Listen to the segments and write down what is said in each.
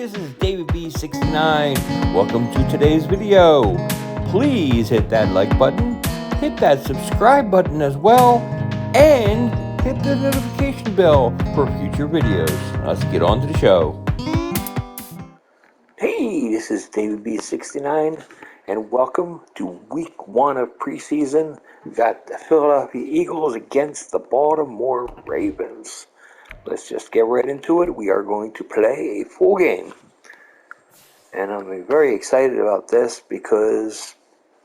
this is David B69. Welcome to today's video. Please hit that like button, hit that subscribe button as well, and hit the notification bell for future videos. Let's get on to the show. Hey, this is David B69, and welcome to week 1 of preseason. We've got the Philadelphia Eagles against the Baltimore Ravens. Let's just get right into it. We are going to play a full game. And I'm very excited about this because,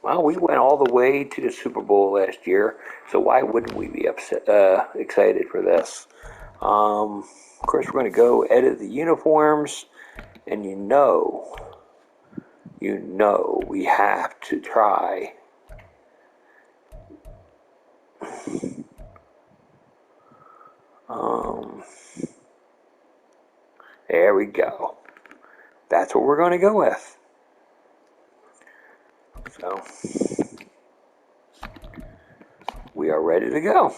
well, we went all the way to the Super Bowl last year, so why wouldn't we be excited for this? Of course, we're going to go edit the uniforms, and you know, we have to try. There we go. That's what we're going to go with. So, we are ready to go.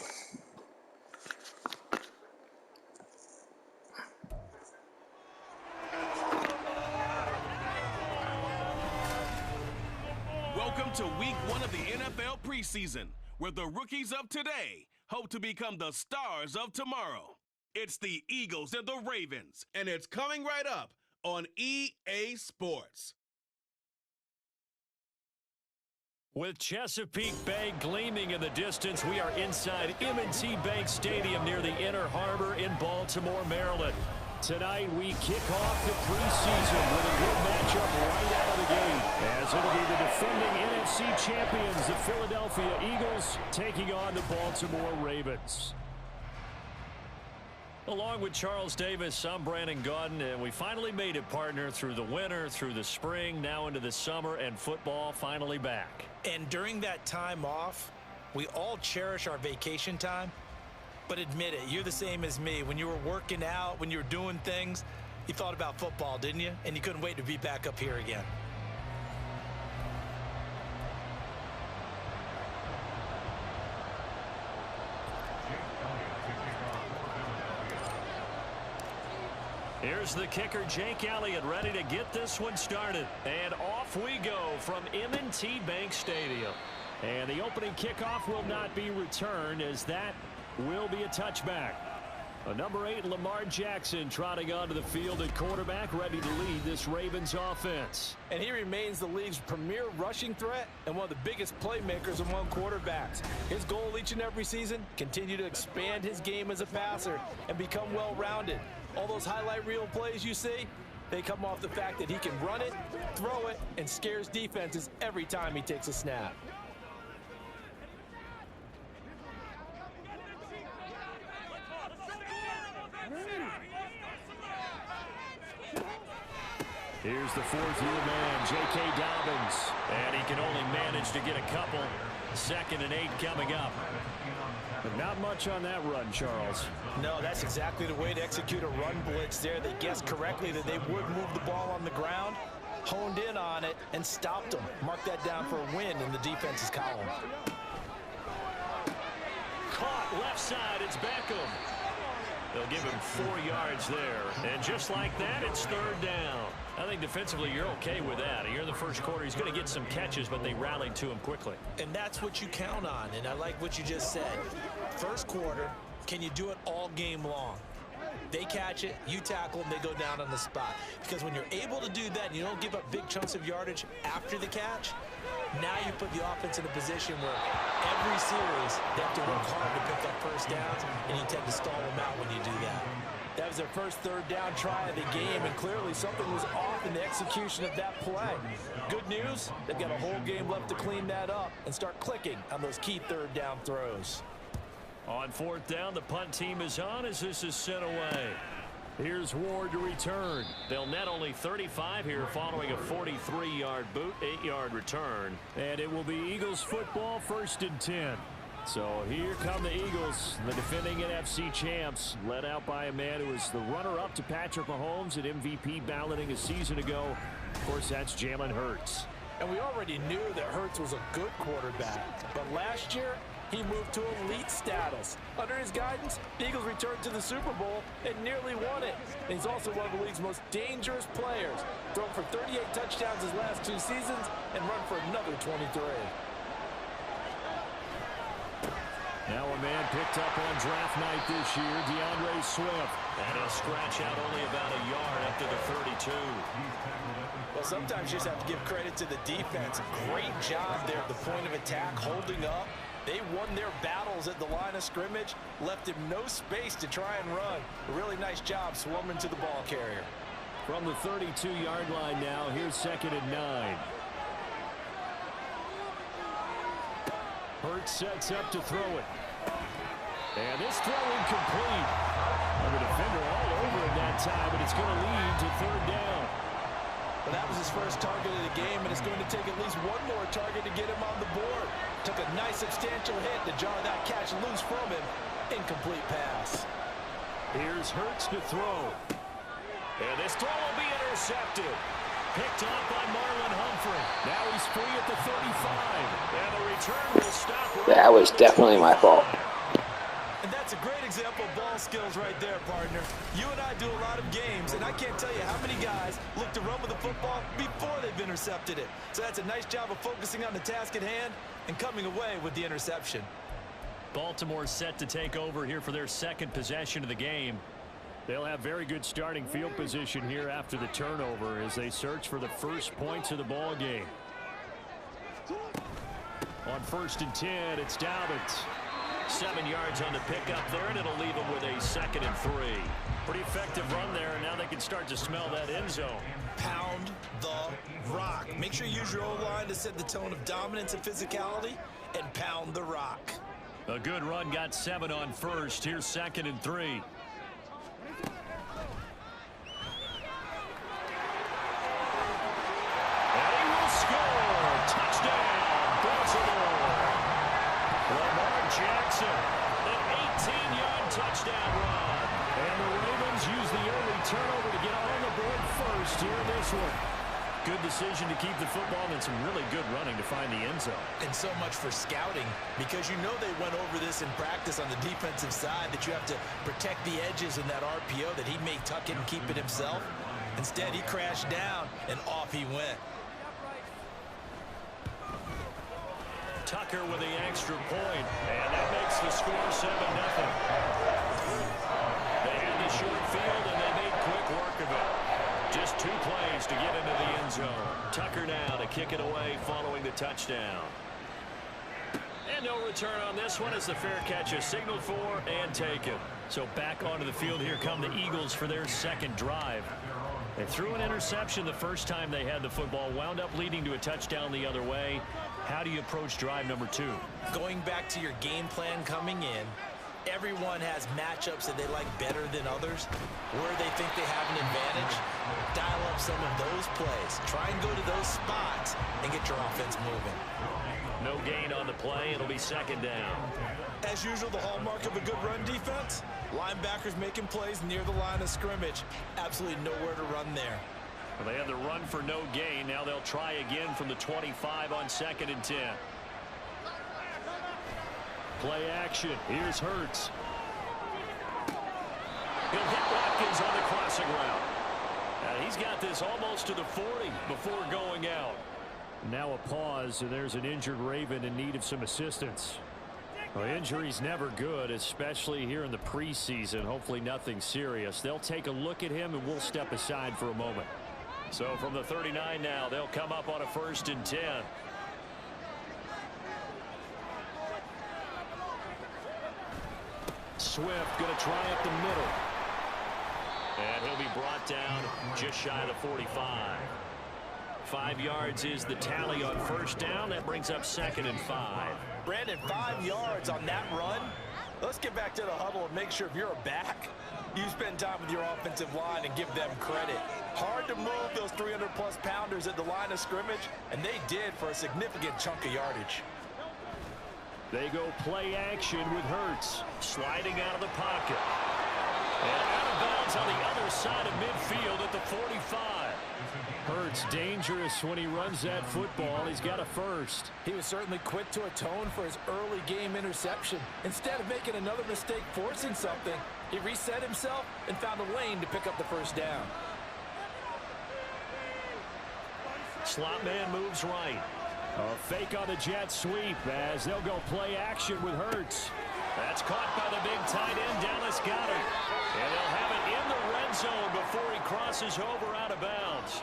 Welcome to week 1 of the NFL preseason, where the rookies of today hope to become the stars of tomorrow. It's the Eagles and the Ravens, and it's coming right up on EA Sports. With Chesapeake Bay gleaming in the distance, we are inside M&T Bank Stadium near the Inner Harbor in Baltimore, Maryland. Tonight, we kick off the preseason with a good matchup right out of the gate, as it'll be the defending NFC champions, the Philadelphia Eagles, taking on the Baltimore Ravens. Along with Charles Davis, I'm Brandon Gaudin, and we finally made it, partner, through the winter, through the spring, now into the summer, and football finally back. And during that time off, we all cherish our vacation time. But admit it, you're the same as me. When you were working out, when you were doing things, you thought about football, didn't you? And you couldn't wait to be back up here again. Here's the kicker, Jake Elliott, ready to get this one started. And off we go from M&T Bank Stadium. And the opening kickoff will not be returned, as that will be a touchback. Number 8, Lamar Jackson, trotting onto the field at quarterback, ready to lead this Ravens offense. And he remains the league's premier rushing threat and one of the biggest playmakers among quarterbacks. His goal each and every season, continue to expand his game as a passer and become well-rounded. All those highlight reel plays you see, they come off the fact that he can run it, throw it, and scares defenses every time he takes a snap. Here's the fourth-year man, J.K. Dobbins, and he can only manage to get a couple. 2nd and 8 coming up. But not much on that run, Charles. No, that's exactly the way to execute a run blitz there. They guessed correctly that they would move the ball on the ground, honed in on it, and stopped them. Mark that down for a win in the defense's column. Caught left side, it's Beckham. They'll give him 4 yards there. And just like that, it's 3rd down. I think defensively you're okay with that. Here in the first quarter, he's going to get some catches, but they rallied to him quickly. And that's what you count on, and I like what you just said. First quarter, can you do it all game long? They catch it, you tackle, and they go down on the spot. Because when you're able to do that and you don't give up big chunks of yardage after the catch, now you put the offense in a position where every series they have to work hard to pick up first downs, and you tend to stall them out when you do that. That was their first 3rd down try of the game, and clearly something was off in the execution of that play. Good news, they've got a whole game left to clean that up and start clicking on those key 3rd down throws. On 4th down, the punt team is on as this is sent away. Here's Ward to return. They'll net only 35 here following a 43-yard boot, 8-yard return. And it will be Eagles football, 1st and 10. So here come the Eagles, the defending NFC champs, led out by a man who was the runner-up to Patrick Mahomes at MVP balloting a season ago. Of course, that's Jalen Hurts. And we already knew that Hurts was a good quarterback. But last year, he moved to elite status. Under his guidance, the Eagles returned to the Super Bowl and nearly won it. And he's also one of the league's most dangerous players, thrown for 38 touchdowns his last 2 seasons and run for another 23. Now a man picked up on draft night this year, DeAndre Swift. And he'll scratch out only about a yard after the 32. Well, sometimes you just have to give credit to the defense. Great job there at the point of attack, holding up. They won their battles at the line of scrimmage, left him no space to try and run. A really nice job swarming to the ball carrier. From the 32-yard line now, here's 2nd and 9. Hurts sets up to throw it. And this throw incomplete. And the defender all over it that time, but it's going to lead to 3rd down. Well, that was his first target of the game, and it's going to take at least one more target to get him on the board. Took a nice substantial hit to jar that catch loose from him. Incomplete pass. Here's Hurts to throw. And this throw will be intercepted. Picked off by Marlon Humphrey. Now he's free at the 35. And the return will stop. That was definitely my fault. And that's a great example of ball skills right there, partner. You and I do a lot of games, and I can't tell you how many guys look to run with the football before they've intercepted it. So that's a nice job of focusing on the task at hand and coming away with the interception. Baltimore set to take over here for their 2nd possession of the game. They'll have very good starting field position here after the turnover as they search for the first points of the ball game. On 1st and 10, it's Dobbins. 7 yards on the pickup there, and it'll leave them with a 2nd and 3. Pretty effective run there, and now they can start to smell that end zone. Pound the rock. Make sure you use your O-line to set the tone of dominance and physicality, and pound the rock. A good run, got 7 on 1st. Here's 2nd and 3. Jackson, an 18-yard touchdown run. And the Ravens use the early turnover to get on the board first here in this one. Good decision to keep the football and some really good running to find the end zone. And so much for scouting, because you know they went over this in practice on the defensive side, that you have to protect the edges in that RPO, that he may tuck it and keep it himself. Instead, he crashed down, and off he went. Tucker with the extra point, and that makes the score 7-0. They had the short field, and they made quick work of it. Just 2 plays to get into the end zone. Tucker now to kick it away following the touchdown. And no return on this one as the fair catch is signaled for and taken. So back onto the field, here come the Eagles for their 2nd drive. They threw an interception the first time they had the football, wound up leading to a touchdown the other way. How do you approach drive number 2? Going back to your game plan coming in, everyone has matchups that they like better than others, where they think they have an advantage. Dial up some of those plays. Try and go to those spots and get your offense moving. No gain on the play. It'll be 2nd down. As usual, the hallmark of a good run defense, linebackers making plays near the line of scrimmage. Absolutely nowhere to run there. Well, they had the run for no gain. Now they'll try again from the 25 on 2nd and 10. Play action. Here's Hurts. He'll hit Watkins on the crossing route. He's got this almost to the 40 before going out. Now a pause, and there's an injured Raven in need of some assistance. Well, injury's never good, especially here in the preseason. Hopefully nothing serious. They'll take a look at him, and we'll step aside for a moment. So from the 39 now, they'll come up on a 1st and 10. Swift going to try up the middle. And he'll be brought down just shy of the 45. 5 yards is the tally on 1st down. That brings up 2nd and 5. Brandon, 5 yards on that run. Let's get back to the huddle and make sure if you're a back, you spend time with your offensive line and give them credit. Hard to move those 300-plus pounders at the line of scrimmage, and they did for a significant chunk of yardage. They go play action with Hurts. Sliding out of the pocket. And out of bounds on the other side of midfield at the 45. Hurts dangerous when he runs that football. He's got a first. He was certainly quick to atone for his early game interception. Instead of making another mistake forcing something, he reset himself and found a lane to pick up the first down. Slot man moves right. A fake on the jet sweep as they'll go play action with Hurts. That's caught by the big tight end, Dallas Goedert. And they'll have it in the red zone before he crosses over out of bounds.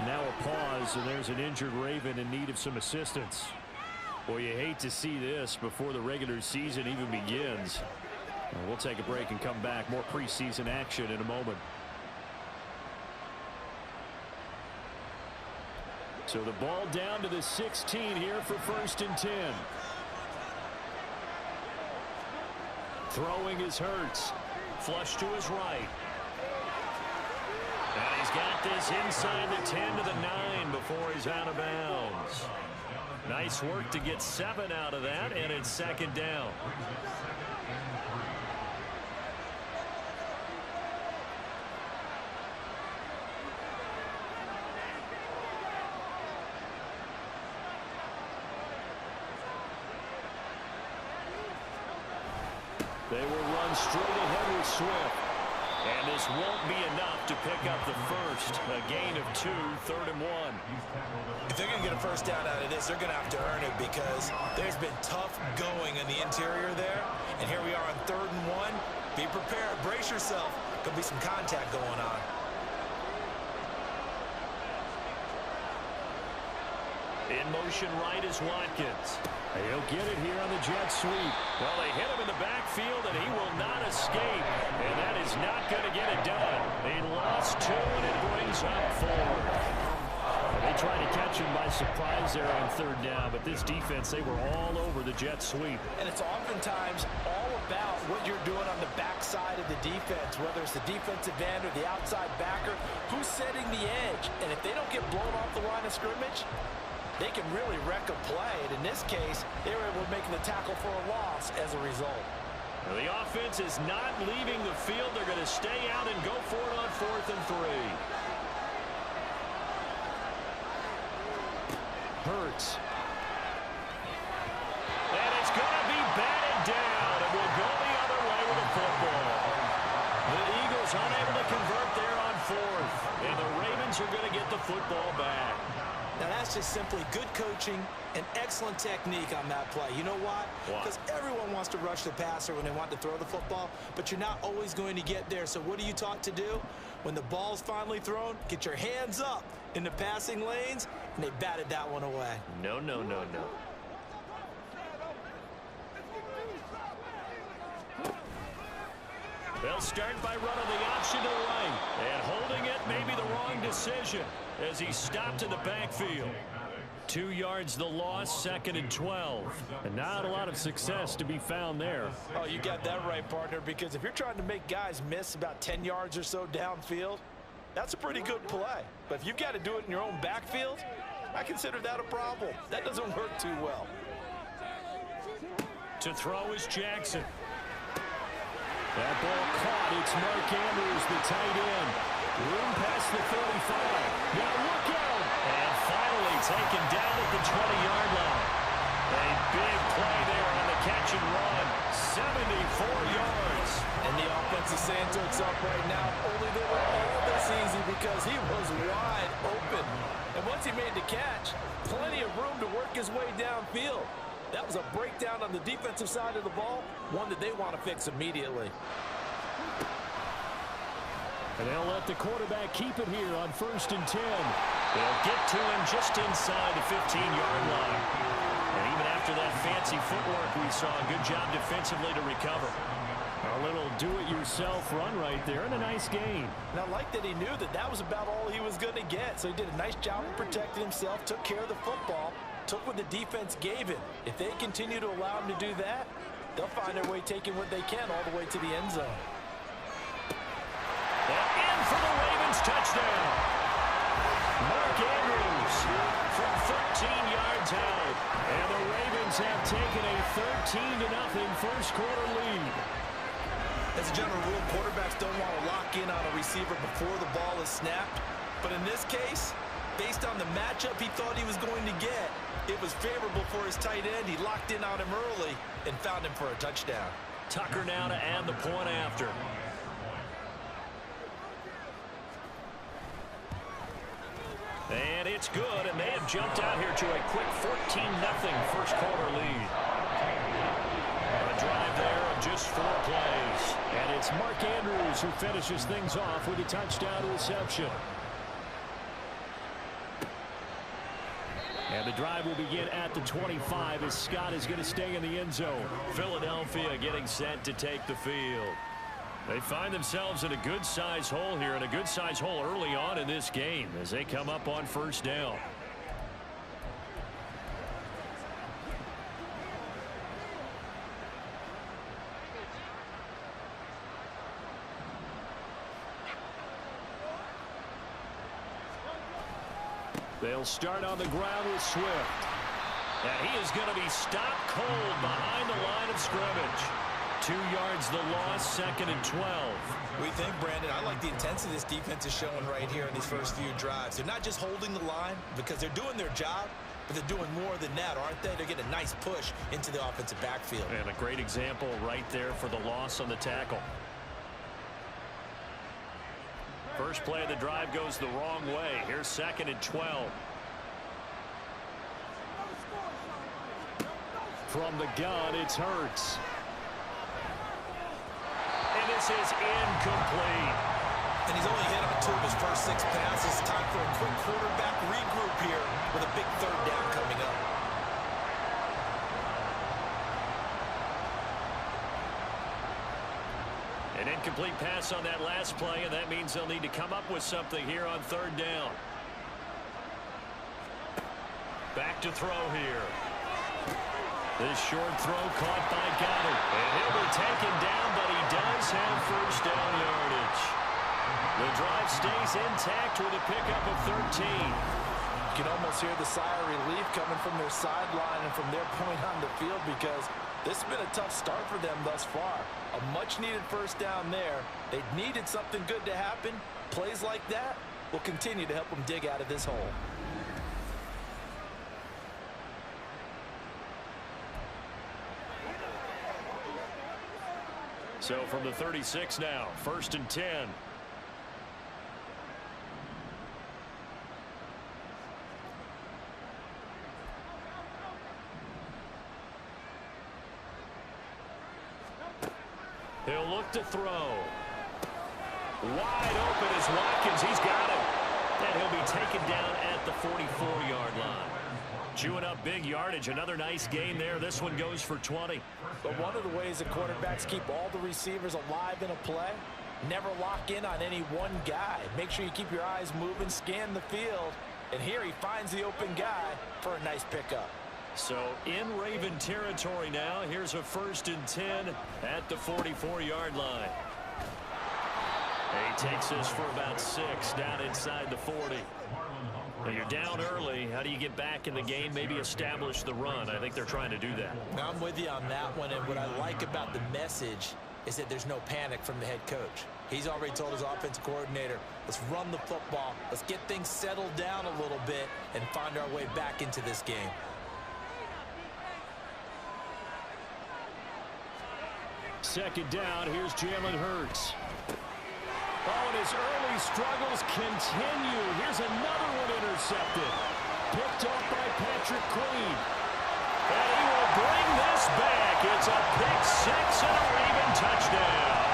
Now a pause, and there's an injured Raven in need of some assistance. Boy, you hate to see this before the regular season even begins. We'll take a break and come back. More preseason action in a moment. So the ball down to the 16 here for 1st and 10. Throwing is Hurts. Flush to his right. And he's got this inside the 10 to the 9 before he's out of bounds. Nice work to get 7 out of that, and it's 2nd down. They will run straight ahead with Swift. And this won't be enough to pick up the first. A gain of 2, 3rd and 1. If they're going to get a first down out of this, they're going to have to earn it because there's been tough going in the interior there. And here we are on 3rd and 1. Be prepared. Brace yourself. There'll be some contact going on. In motion right is Watkins. He'll get it here on the jet sweep. Well, they hit him in the backfield, and he will not escape. And that is not going to get it done. They lost 2, and it brings up 4. They tried to catch him by surprise there on 3rd down, but this defense, they were all over the jet sweep. And it's oftentimes all about what you're doing on the backside of the defense, whether it's the defensive end or the outside backer, who's setting the edge. And if they don't get blown off the line of scrimmage, they can really wreck a play. And in this case, they were able to make the tackle for a loss as a result. Well, the offense is not leaving the field. They're going to stay out and go for it on 4th and 3. Hurts. And it's going to be batted down. And we'll go the other way with the football. The Eagles unable to convert there on 4th. And the Ravens are going to get the football back. Now, that's just simply good coaching and excellent technique on that play. You know why? Because everyone wants to rush the passer when they want to throw the football, but you're not always going to get there. So what are you taught to do? When the ball's finally thrown, get your hands up in the passing lanes, and they batted that one away. No, no, no, no. They'll start by running the option to the right. And holding it may be the wrong decision as he stopped in the backfield. 2 yards the loss, 2nd and 12. And not a lot of success to be found there. Oh, you got that right, partner, because if you're trying to make guys miss about 10 yards or so downfield, that's a pretty good play. But if you've got to do it in your own backfield, I consider that a problem. That doesn't work too well. To throw is Jackson. That ball caught. It's Mark Andrews, the tight end. Room past the 35. Now look out. And finally taken down at the 20-yard line. A big play there on the catch and run. 74 yards. And the offense is saying to itself right now, only they were all this easy because he was wide open. And once he made the catch, plenty of room to work his way downfield. That was a breakdown on the defensive side of the ball, one that they want to fix immediately. And they'll let the quarterback keep it here on 1st and 10. They'll get to him just inside the 15-yard line. And even after that fancy footwork, we saw a good job defensively to recover. A little do-it-yourself run right there and a nice gain. And I like that he knew that that was about all he was going to get. So he did a nice job of protecting himself, took care of the football, took what the defense gave him. If they continue to allow him to do that, they'll find their way taking what they can all the way to the end zone. And in for the Ravens touchdown. Mark Andrews from 13 yards out. And the Ravens have taken a 13-0 first quarter lead. As a general rule, quarterbacks don't want to lock in on a receiver before the ball is snapped. But in this case, based on the matchup he thought he was going to get, it was favorable for his tight end. He locked in on him early and found him for a touchdown. Tucker now to add the point after. And it's good, and they have jumped out here to a quick 14-0 first quarter lead. A drive there of just 4 plays. And it's Mark Andrews who finishes things off with a touchdown reception. And the drive will begin at the 25 as Scott is going to stay in the end zone. Philadelphia getting set to take the field. They find themselves in a good-sized hole here, and a good-sized hole early on in this game as they come up on first down. They'll start on the ground with Swift. And he is going to be stopped cold behind the line of scrimmage. 2 yards the loss, 2nd and 12. We think, Brandon, I like the intensity this defense is showing right here in these first few drives. They're not just holding the line because they're doing their job, but they're doing more than that, aren't they? They're getting a nice push into the offensive backfield. And a great example right there for the loss on the tackle. First play of the drive goes the wrong way. Here's 2nd and 12. From the gun, it's Hurts. And this is incomplete. And he's only hit on 2 of his first 6 passes. Time for a quick quarterback regroup here with a big 3rd down coming up. An incomplete pass on that last play, and that means they'll need to come up with something here on 3rd down. Back to throw here. This short throw caught by Goddard. And he'll be taken down, but he does have first down yardage. The drive stays intact with a pickup of 13. You can almost hear the sigh of relief coming from their sideline and from their point on the field because this has been a tough start for them thus far. A much-needed first down there. They needed something good to happen. Plays like that will continue to help them dig out of this hole. So from the 36 now, 1st and 10. He'll look to throw. Wide open is Watkins. He's got him. And he'll be taken down at the 44-yard line. Chewing up big yardage. Another nice gain there. This one goes for 20. But one of the ways that quarterbacks keep all the receivers alive in a play, never lock in on any one guy. Make sure you keep your eyes moving, scan the field. And here he finds the open guy for a nice pickup. So in Raven territory now. Here's a 1st and 10 at the 44-yard line. He takes this for about 6 down inside the 40. Now you're down early. How do you get back in the game? Maybe establish the run. I think they're trying to do that. Now I'm with you on that one. And what I like about the message is that there's no panic from the head coach. He's already told his offensive coordinator, let's run the football. Let's get things settled down a little bit and find our way back into this game. Second down, here's Jalen Hurts. Oh, and his early struggles continue. Here's another one intercepted. Picked off by Patrick Queen. And he will bring this back. It's a pick 6 and a Raven touchdown.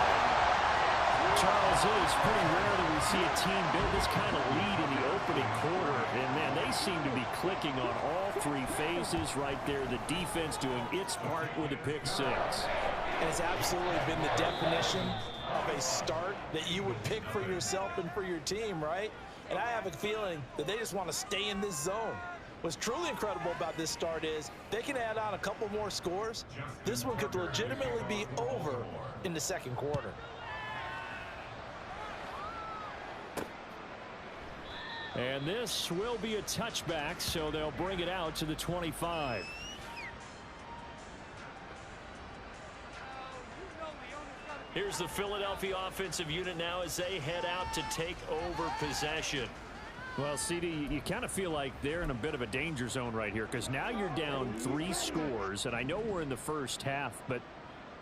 Charles, it is pretty rare that we see a team build this kind of lead in the opening quarter. And, man, they seem to be clicking on all 3 phases right there. The defense doing its part with a pick 6. And it's absolutely been the definition of a start that you would pick for yourself and for your team, right? And I have a feeling that they just want to stay in this zone. What's truly incredible about this start is they can add on a couple more scores. This one could legitimately be over in the second quarter. And this will be a touchback, so they'll bring it out to the 25. Here's the Philadelphia offensive unit now as they head out to take over possession. Well, CD, you kind of feel like they're in a bit of a danger zone right here because now you're down 3 scores, and I know we're in the first half, but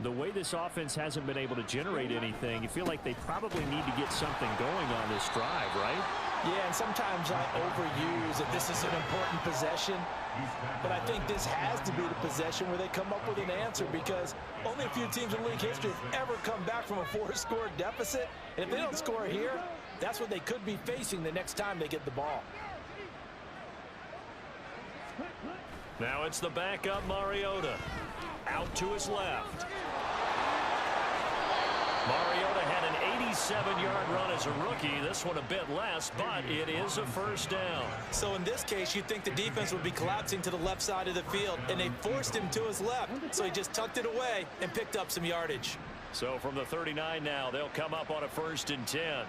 the way this offense hasn't been able to generate anything, you feel like they probably need to get something going on this drive, right? Yeah, and sometimes I overuse that this is an important possession, but I think this has to be the possession where they come up with an answer because only a few teams in league history have ever come back from a 4-score deficit, and if they don't score here, that's what they could be facing the next time they get the ball. Now it's the backup Mariota. Out to his left. Mariota had an 87-yard run as a rookie. This one a bit less, but it is a first down. So in this case, you'd think the defense would be collapsing to the left side of the field, and they forced him to his left. So he just tucked it away and picked up some yardage. So from the 39 now, they'll come up on a 1st and 10.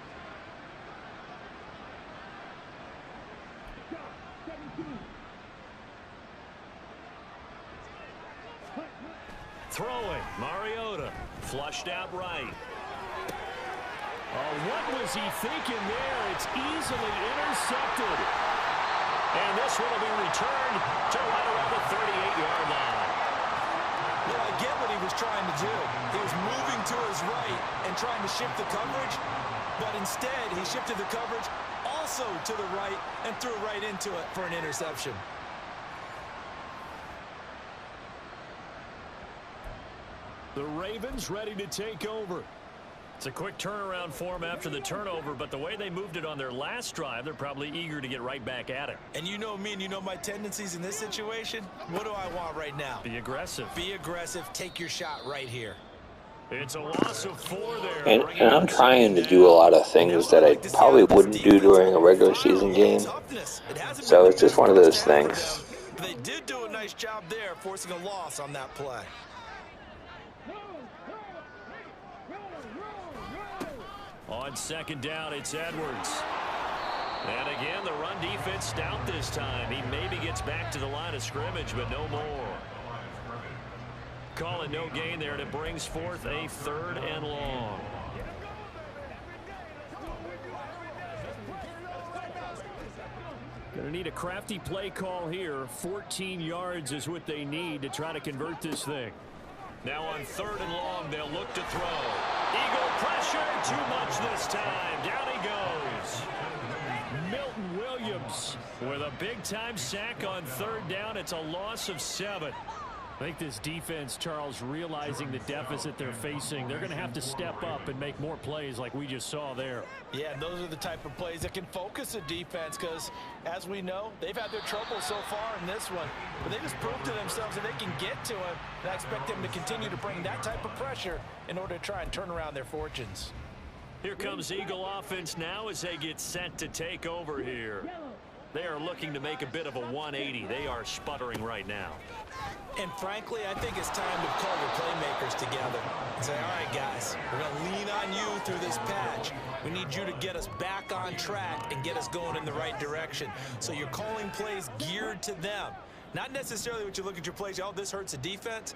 Throwing, Mariota, flushed out right. Oh, what was he thinking there? It's easily intercepted. And this one will be returned to right around the 38-yard line. Well, I get what he was trying to do. He was moving to his right and trying to shift the coverage, but instead he shifted the coverage also to the right and threw right into it for an interception. The Ravens ready to take over. It's a quick turnaround for them after the turnover, but the way they moved it on their last drive, they're probably eager to get right back at it. And you know me and you know my tendencies in this situation. What do I want right now? Be aggressive. Be aggressive. Take your shot right here. It's a loss of 4 there. And I'm trying to do a lot of things that I probably wouldn't do during a regular season game. So it's just one of those things. But they did do a nice job there, forcing a loss on that play. On 2nd down, it's Edwards. And again, the run defense stout this time. He maybe gets back to the line of scrimmage, but no more. Call it no gain there, and it brings forth a 3rd and long. Going to need a crafty play call here. 14 yards is what they need to try to convert this thing. Now on 3rd and long, they'll look to throw. Eagle pressure, too much this time. Down he goes. Milton Williams With a big-time sack on 3rd down, it's a loss of 7. I think this defense, Charles, realizing the deficit they're facing, they're going to have to step up and make more plays like we just saw there. Yeah, and those are the type of plays that can focus a defense because, as we know, they've had their trouble so far in this one. But they just proved to themselves that they can get to him, and I expect them to continue to bring that type of pressure in order to try and turn around their fortunes. Here comes Eagle offense now as they get set to take over here. They are looking to make a bit of a 180. They are sputtering right now. And frankly, I think it's time to call your playmakers together and say, all right, guys, we're going to lean on you through this patch. We need you to get us back on track and get us going in the right direction. So you're calling plays geared to them. Not necessarily what you look at your plays, oh, this hurts the defense.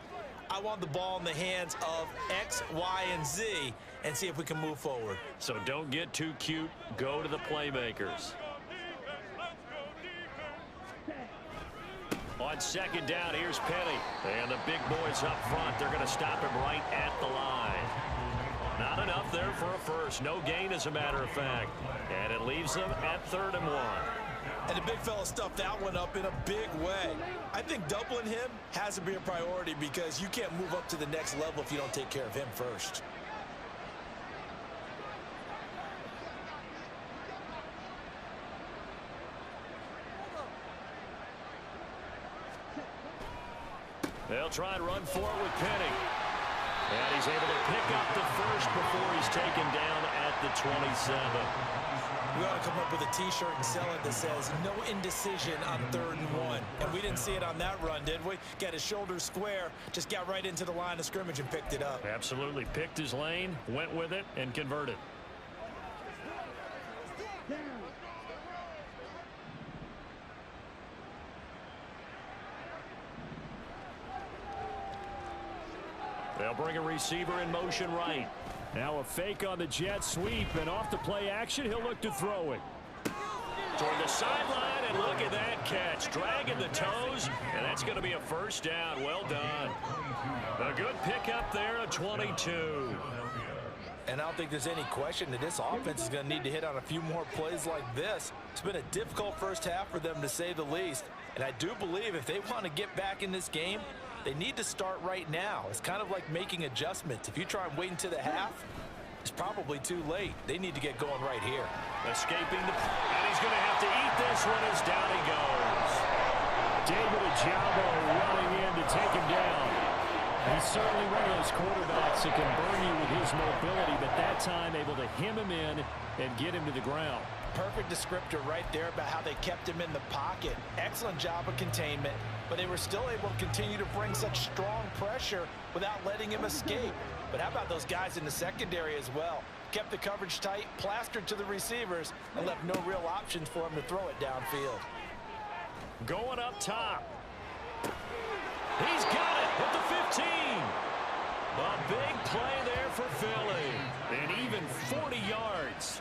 I want the ball in the hands of X, Y, and Z and see if we can move forward. So don't get too cute. Go to the playmakers. On 2nd down, here's Penny. And the big boys up front, they're going to stop him right at the line. Not enough there for a first. No gain, as a matter of fact. And it leaves them at 3rd and 1. And the big fella stuffed that one up in a big way. I think doubling him has to be a priority because you can't move up to the next level if you don't take care of him first. They'll try and run for it with Penny. And he's able to pick up the first before he's taken down at the 27. We ought to come up with a T-shirt and sell it that says, no indecision on 3rd and 1. And we didn't see it on that run, did we? Got his shoulders square, just got right into the line of scrimmage and picked it up. Absolutely. Picked his lane, went with it, and converted. They'll bring a receiver in motion right. Now a fake on the jet sweep, and off the play action, he'll look to throw it. Toward the sideline, and look at that catch. Dragging the toes, and that's going to be a first down. Well done. A good pickup there, a 22. And I don't think there's any question that this offense is going to need to hit on a few more plays like this. It's been a difficult first half for them, to say the least. And I do believe if they want to get back in this game, they need to start right now. It's kind of like making adjustments. If you try and wait until the half, it's probably too late. They need to get going right here. Escaping the... And he's going to have to eat this one as down he goes. David Ajabo running in to take him down. He's certainly one of those quarterbacks that can burn you with his mobility, but that time able to hem him in and get him to the ground. Perfect descriptor right there about how they kept him in the pocket. Excellent job of containment, but they were still able to continue to bring such strong pressure without letting him escape. But how about those guys in the secondary as well? Kept the coverage tight, plastered to the receivers, and left no real options for him to throw it downfield. Going up top. He's got it at the 15. A big play there for Philly. And even 40 yards.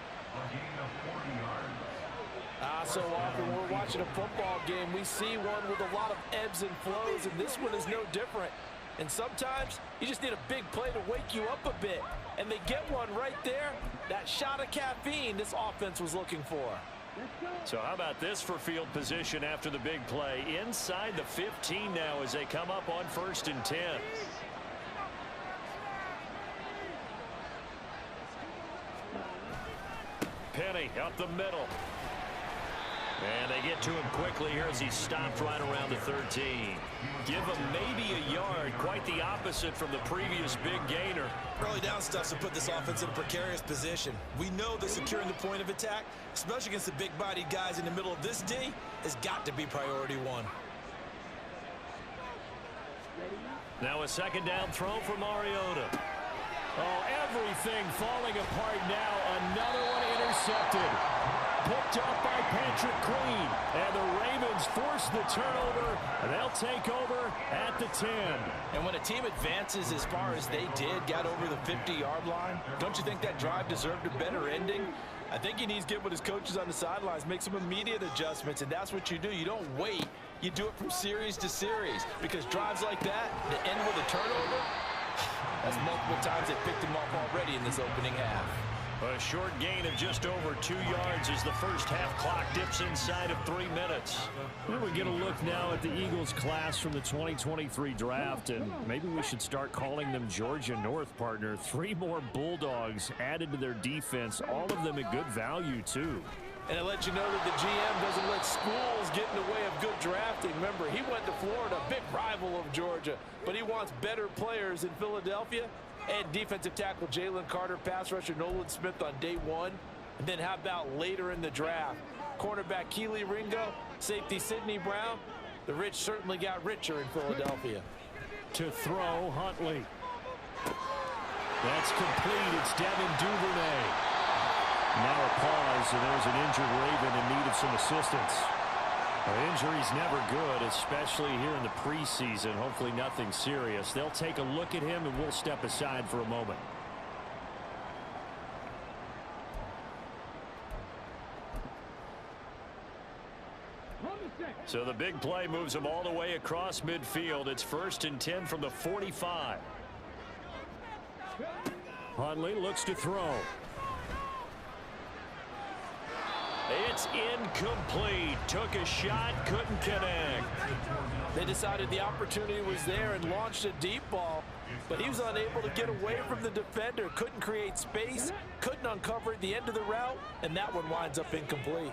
So often when we're watching a football game, we see one with a lot of ebbs and flows, and this one is no different. And sometimes you just need a big play to wake you up a bit. And they get one right there. That shot of caffeine this offense was looking for. So how about this for field position after the big play? Inside the 15 now as they come up on 1st and 10. Penny up the middle. And they get to him quickly here as he stopped right around the 13. Give him maybe a yard. Quite the opposite from the previous big gainer. Early down stuff to put this offense in a precarious position. We know that securing the point of attack, especially against the big-bodied guys in the middle of this D, has got to be priority one. Now a second down throw for Mariota. Oh, everything falling apart now. Another one intercepted. Picked up by Patrick Queen. And the Ravens force the turnover. And they'll take over at the 10. And when a team advances as far as they did, got over the 50-yard line, don't you think that drive deserved a better ending? I think he needs to get with his coaches on the sidelines, make some immediate adjustments, and that's what you do. You don't wait. You do it from series to series, because drives like that, that end with a turnover, that's multiple times they picked him off already in this opening half. A short gain of just over 2 yards as the first half clock dips inside of 3 minutes. Well, we get a look now at the Eagles class from the 2023 draft, and maybe we should start calling them Georgia North, partner. 3 more Bulldogs added to their defense, all of them at good value, too. And it lets you know that the GM doesn't let schools get in the way of good drafting. Remember, he went to Florida, big rival of Georgia, but he wants better players in Philadelphia. And defensive tackle Jalen Carter, pass rusher Nolan Smith on day 1. And then how about later in the draft? Cornerback Keely Ringo, safety Sidney Brown. The rich certainly got richer in Philadelphia. To throw, Huntley. That's complete. It's Devin Duvernay. Now a pause, and there's an injured Raven in need of some assistance. Well, injury's never good, especially here in the preseason. Hopefully nothing serious. They'll take a look at him, and we'll step aside for a moment. So the big play moves him all the way across midfield. It's 1st and 10 from the 45. Huntley looks to throw. It's incomplete. Took a shot, couldn't connect. They decided the opportunity was there and launched a deep ball, but he was unable to get away from the defender. Couldn't create space, couldn't uncover at the end of the route, and that one winds up incomplete.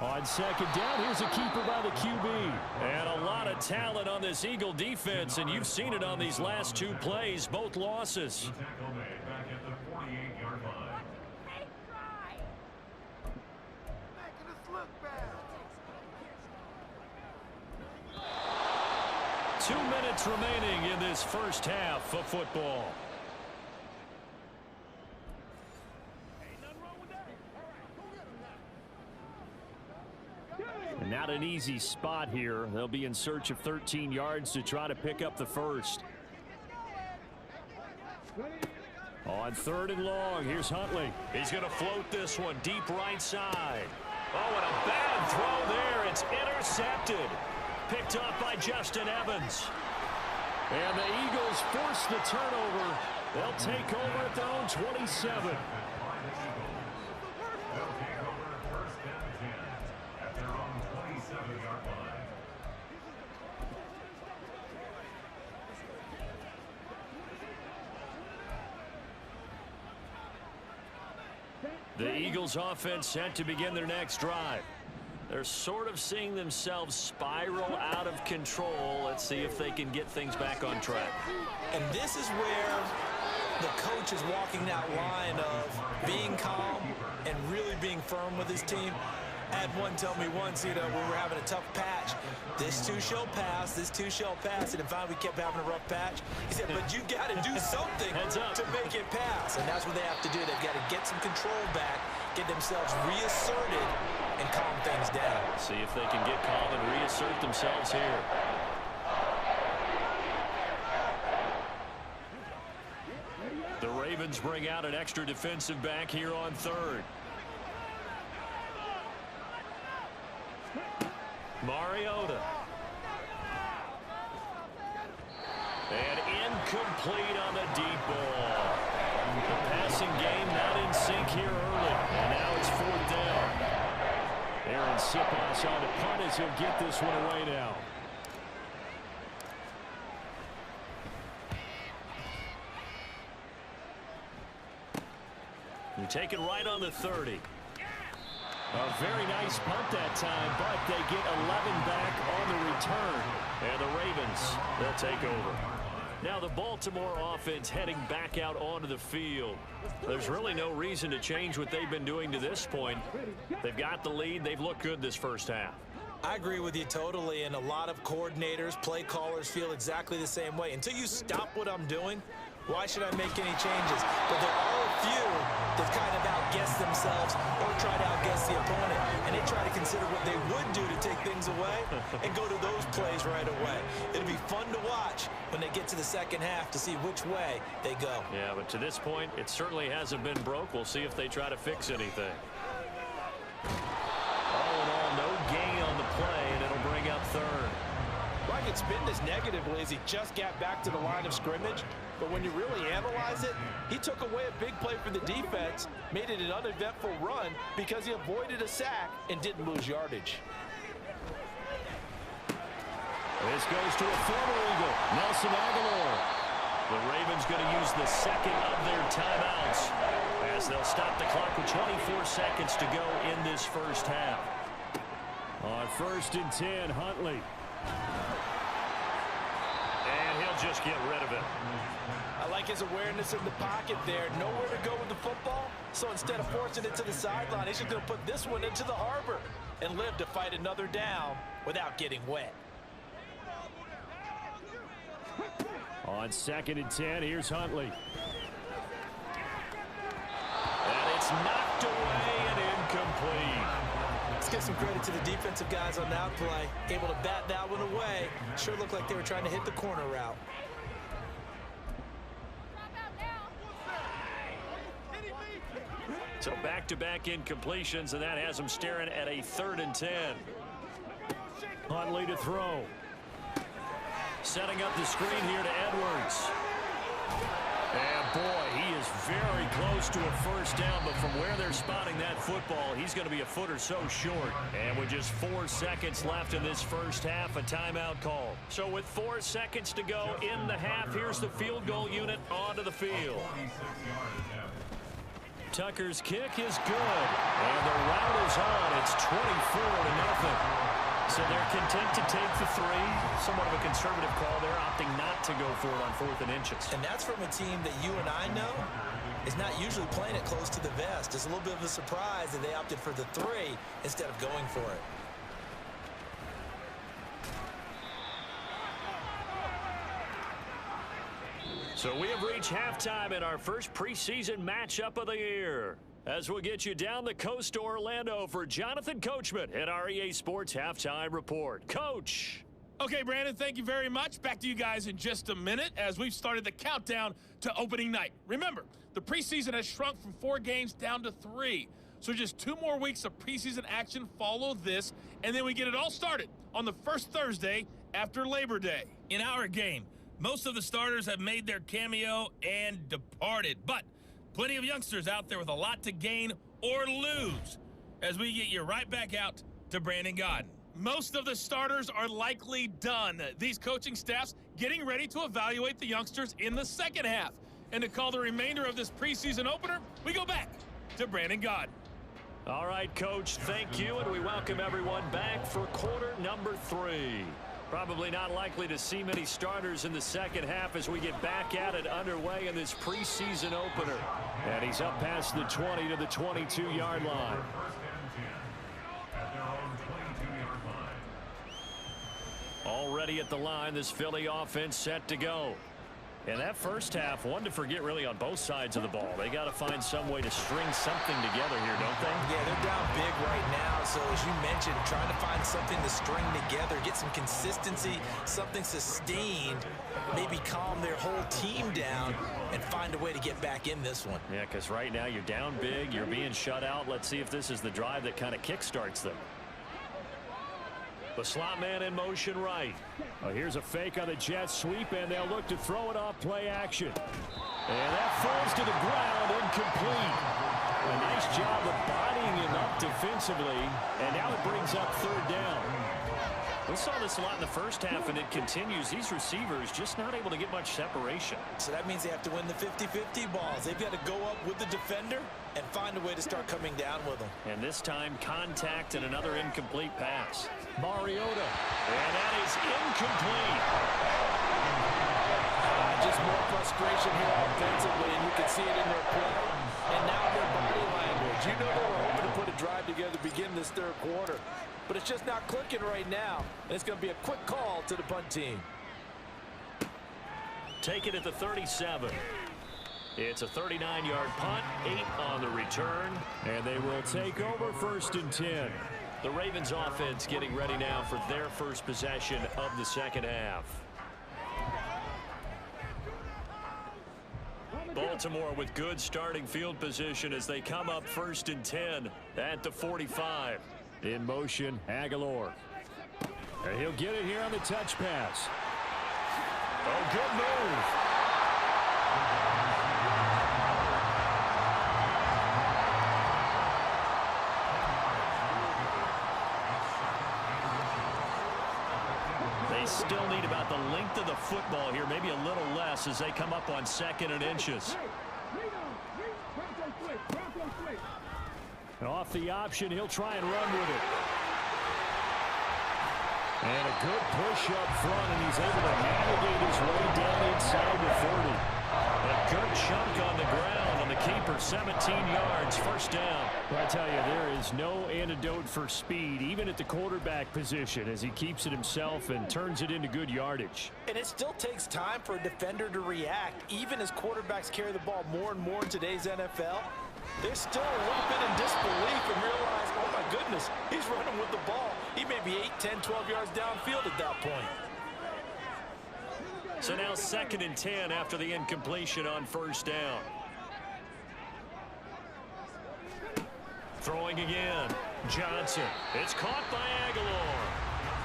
On second down, here's a keeper by the QB. And a lot of talent on this Eagle defense, and you've seen it on these last 2 plays, both losses. 2 minutes remaining in this first half of football. And not an easy spot here. They'll be in search of 13 yards to try to pick up the first. On 3rd and long, here's Huntley. He's going to float this one deep right side. Oh, and a bad throw there. It's intercepted. Picked up by Justin Evans. And the Eagles force the turnover. They'll take over at their own 27. The Eagles offense set to begin their next drive. They're sort of seeing themselves spiral out of control. Let's see if they can get things back on track. And this is where the coach is walking that line of being calm and really being firm with his team. I had one tell me once, you know, we were having a tough patch. This too shall pass, this too shall pass. And then finally we kept having a rough patch. He said, but you got to do something to make it pass. And that's what they have to do. They've got to get some control back, get themselves reasserted, and calm things down. See if they can get calm and reassert themselves here. The Ravens bring out an extra defensive back here on 3rd. Mariota. And incomplete on the deep ball. The passing game not in sync here early. And now it's 4th down. Aaron Siposs on the punt as he'll get this one away now. You take it right on the 30. A very nice punt that time, but they get 11 back on the return. And the Ravens, they'll take over. Now the Baltimore offense heading back out onto the field. There's really no reason to change what they've been doing to this point. They've got the lead. They've looked good this first half. I agree with you totally, and a lot of coordinators, play callers feel exactly the same way. Until you stop what I'm doing, why should I make any changes? But there are a few that kind of outguess themselves or try to outguess the opponent. And they try to consider what they would do to take things away and go to those plays right away. It'll be fun to watch when they get to the second half to see which way they go. Yeah, but to this point, it certainly hasn't been broke. We'll see if they try to fix anything. All in all, no gain on the play, and it'll bring up 3rd. Well, I could spin this negatively as he just got back to the line of scrimmage. But when you really analyze it, he took away a big play for the defense, made it an uneventful run because he avoided a sack and didn't lose yardage. This goes to a former Eagle, Nelson Aguilar. The Ravens going to use the second of their timeouts as they'll stop the clock with 24 seconds to go in this first half. On 1st and 10, Huntley. And he'll just get rid of it. I like his awareness in the pocket there. Nowhere to go with the football. So instead of forcing it to the sideline, he's just going to put this one into the harbor and live to fight another down without getting wet. On 2nd and 10, here's Huntley. And it's knocked away and incomplete. Let's give some credit to the defensive guys on that play. Able to bat that one away. Sure looked like they were trying to hit the corner route. So back-to-back incompletions, and that has them staring at a 3rd and 10. Huntley to throw. Setting up the screen here to Edwards. And boy, he is very close to a first down, but from where they're spotting that football, he's going to be a foot or so short. And with just 4 seconds left in this first half, a timeout call. So with 4 seconds to go in the half, here's the field goal unit onto the field. Tucker's kick is good, and the route is on. It's 24-0. So they're content to take the 3. Somewhat of a conservative call there, opting not to go for it on 4th and inches. And that's from a team that you and I know is not usually playing it close to the vest. It's a little bit of a surprise that they opted for the 3 instead of going for it. So we have reached halftime in our first preseason matchup of the year. As we'll get you down the coast to Orlando for Jonathan Coachman at our EA Sports Halftime Report. Coach. Okay, Brandon, thank you very much. Back to you guys in just a minute as we've started the countdown to opening night. Remember, the preseason has shrunk from 4 games down to 3. So just 2 more weeks of preseason action follow this, and then we get it all started on the first Thursday after Labor Day. In our game, most of the starters have made their cameo and departed, but plenty of youngsters out there with a lot to gain or lose as we get you right back out to Brandon Gaudin. Most of the starters are likely done. These coaching staffs getting ready to evaluate the youngsters in the second half. And to call the remainder of this preseason opener, we go back to Brandon Gaudin. All right, Coach, thank you, and we welcome everyone back for quarter number 3. Probably not likely to see many starters in the second half as we get back at it underway in this preseason opener. And he's up past the 20 to the 22-yard line. Already at the line, this Philly offense set to go. And that first half, one to forget really on both sides of the ball. They got to find some way to string something together here, don't they? Yeah, they're down big right now. So as you mentioned, trying to find something to string together, get some consistency, something sustained, maybe calm their whole team down and find a way to get back in this one. Yeah, because right now you're down big, you're being shut out. Let's see if this is the drive that kind of kickstarts them. The slot man in motion right. Here's a fake on the jet sweep, and they'll look to throw it off play action. And that falls to the ground, incomplete. A nice job of bodying him up defensively, and now it brings up third down. We saw this a lot in the first half, and it continues. These receivers just not able to get much separation. So that means they have to win the 50-50 balls. They've got to go up with the defender and find a way to start coming down with them. And this time, contact and another incomplete pass. Mariota. And that is incomplete. Just more frustration here offensively, and you can see it in their play. And now their body language. You know they were hoping to put a drive together to begin this third quarter. But it's just not clicking right now. And it's going to be a quick call to the punt team. Take it at the 37. It's a 39-yard punt, 8 on the return. And they will take over first and 10. The Ravens offense getting ready now for their first possession of the second half. Baltimore with good starting field position as they come up first and 10 at the 45. In motion, Aguilar. And he'll get it here on the touch pass. Oh, good move. They still need about the length of the football here, maybe a little less as they come up on 2nd and inches. Off the option, he'll try and run with it. And a good push up front, and he's able to navigate his way down inside the 40. A good chunk on the ground on the keeper, 17 yards, first down. Well, I tell you, there is no antidote for speed, even at the quarterback position, as he keeps it himself and turns it into good yardage. And it still takes time for a defender to react, even as quarterbacks carry the ball more and more in today's NFL. They're still a little bit in disbelief and realize, oh my goodness, he's running with the ball. He may be 8, 10, 12 yards downfield at that point. So now 2nd and 10 after the incompletion on first down. Throwing again. Johnson. It's caught by Aguilar.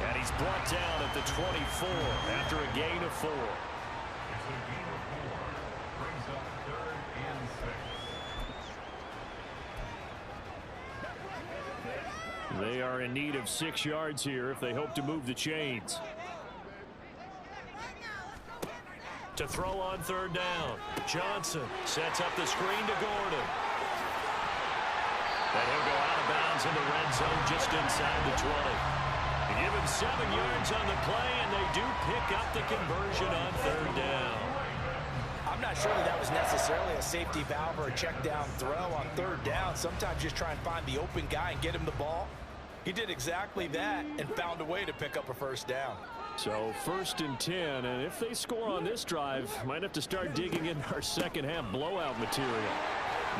And he's brought down at the 24 after a gain of 4. They are in need of 6 yards here if they hope to move the chains. To throw on third down. Johnson sets up the screen to Gordon. And he'll go out of bounds in the red zone just inside the 20. They give him 7 yards on the play, and they do pick up the conversion on third down. I'm not sure that was necessarily a safety valve or a check down throw on third down. Sometimes just try and find the open guy and get him the ball. He did exactly that and found a way to pick up a first down. So 1st and 10, and if they score on this drive, might have to start digging into our second half blowout material.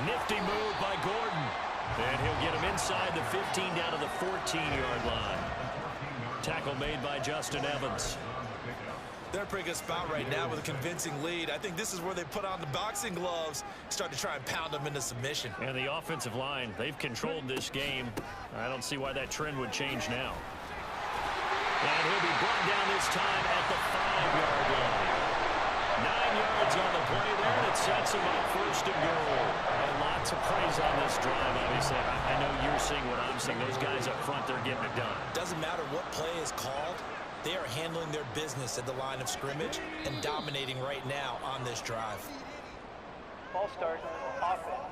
Nifty move by Gordon. And he'll get him inside the 15 down to the 14-yard line. Tackle made by Justin Evans. They're in a pretty good spot right now with a convincing lead. I think this is where they put on the boxing gloves, start to try and pound them into submission. And the offensive line, they've controlled this game. I don't see why that trend would change now. And he'll be brought down this time at the 5-yard line. 9 yards on the play there, and it sets him up first and goal. And lots of praise on this drive, obviously. I know you're seeing what I'm seeing. Those guys up front, they're getting it done. Doesn't matter what play is called. They are handling their business at the line of scrimmage and dominating right now on this drive. Ball start, offense.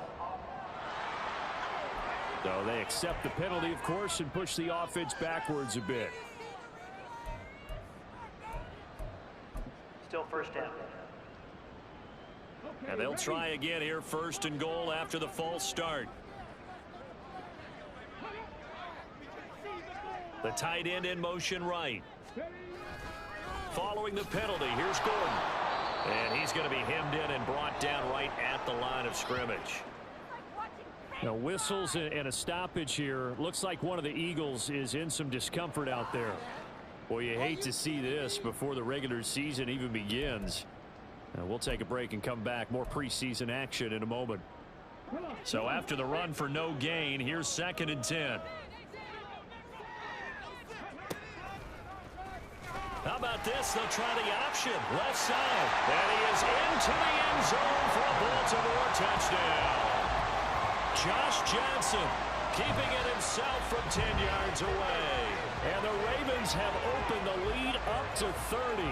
So they accept the penalty, of course, and push the offense backwards a bit. Still first down. And they'll try again here, first and goal after the false start. The tight end in motion right. Following the penalty, here's Gordon. And he's going to be hemmed in and brought down right at the line of scrimmage. Now, whistles and a stoppage here. Looks like one of the Eagles is in some discomfort out there. Well, you hate to see this before the regular season even begins. We'll take a break and come back. More preseason action in a moment. So after the run for no gain, here's 2nd and 10. How about this? They'll try the option. Left side. And he is into the end zone for a Baltimore touchdown. Josh Johnson keeping it himself from 10 yards away. And the Ravens have opened the lead up to 30.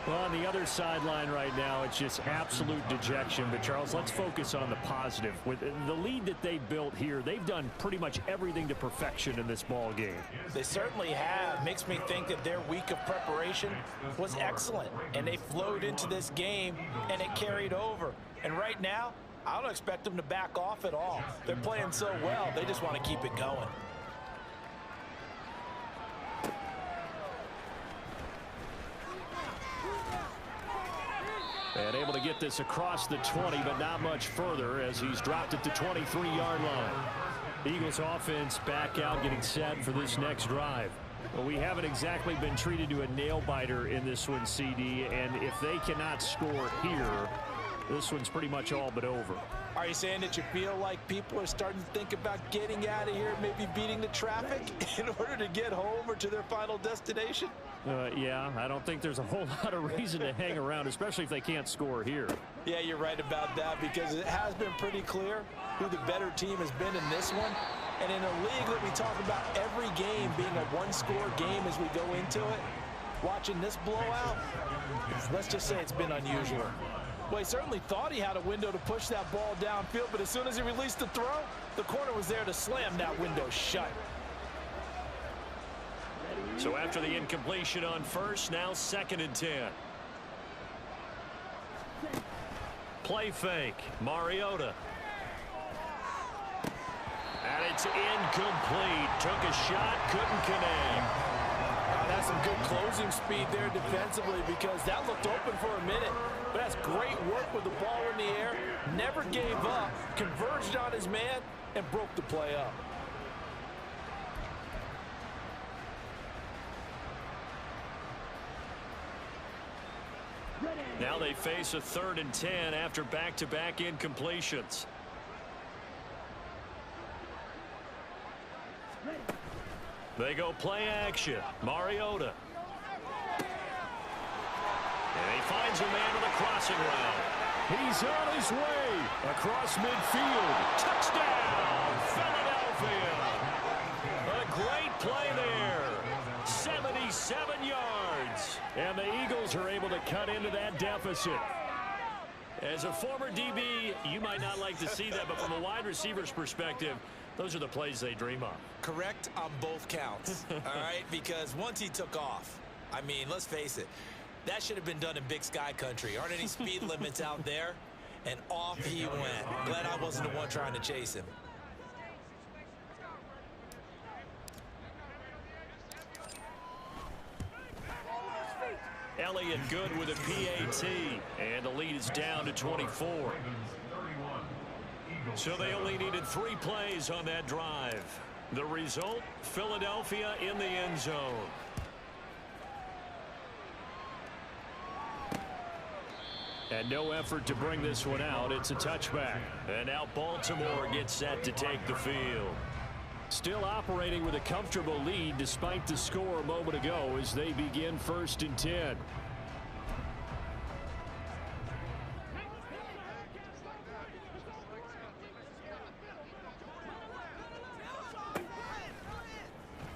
Well, on the other sideline right now, it's just absolute dejection. But, Charles, let's focus on the positive. With the lead that they built here, they've done pretty much everything to perfection in this ball game. They certainly have. Makes me think that their week of preparation was excellent. And they flowed into this game, and it carried over. And right now, I don't expect them to back off at all. They're playing so well, they just want to keep it going. And able to get this across the 20, but not much further as he's dropped it to 23-yard line. Eagles offense back out, getting set for this next drive. Well, we haven't exactly been treated to a nail-biter in this one, CD, and if they cannot score here, this one's pretty much all but over. Are you saying that you feel like people are starting to think about getting out of here, maybe beating the traffic in order to get home or to their final destination? Yeah, I don't think there's a whole lot of reason to hang around, especially if they can't score here. Yeah, you're right about that because it has been pretty clear who the better team has been in this one. And in a league that we talk about every game being a one-score game as we go into it, watching this blowout, let's just say it's been unusual. Well, he certainly thought he had a window to push that ball downfield, but as soon as he released the throw, the corner was there to slam that window shut. So after the incompletion on first, now 2nd and 10. Play fake. Mariota. And it's incomplete. Took a shot, couldn't connect. That's some good closing speed there defensively because that looked open for a minute. But that's great work with the ball in the air. Never gave up, converged on his man, and broke the play up. Now they face a 3rd and 10 after back-to-back incompletions. They go play action. Mariota. And he finds a man on the crossing route. He's on his way across midfield. Touchdown, Philadelphia. A great play there. 77 yards. And the Eagles are able to cut into that deficit. As a former DB, you might not like to see that, but from a wide receiver's perspective, those are the plays they dream of. Correct on both counts, all right? Because once he took off, I mean, let's face it, that should have been done in Big Sky country. Aren't any speed limits out there? And off he went. Glad I wasn't the one trying to chase him. Elliott good with a PAT, and the lead is down to 24. So they only needed 3 plays on that drive. The result, Philadelphia in the end zone. And no effort to bring this one out. It's a touchback. And now Baltimore gets set to take the field. Still operating with a comfortable lead despite the score a moment ago as they begin 1st and 10.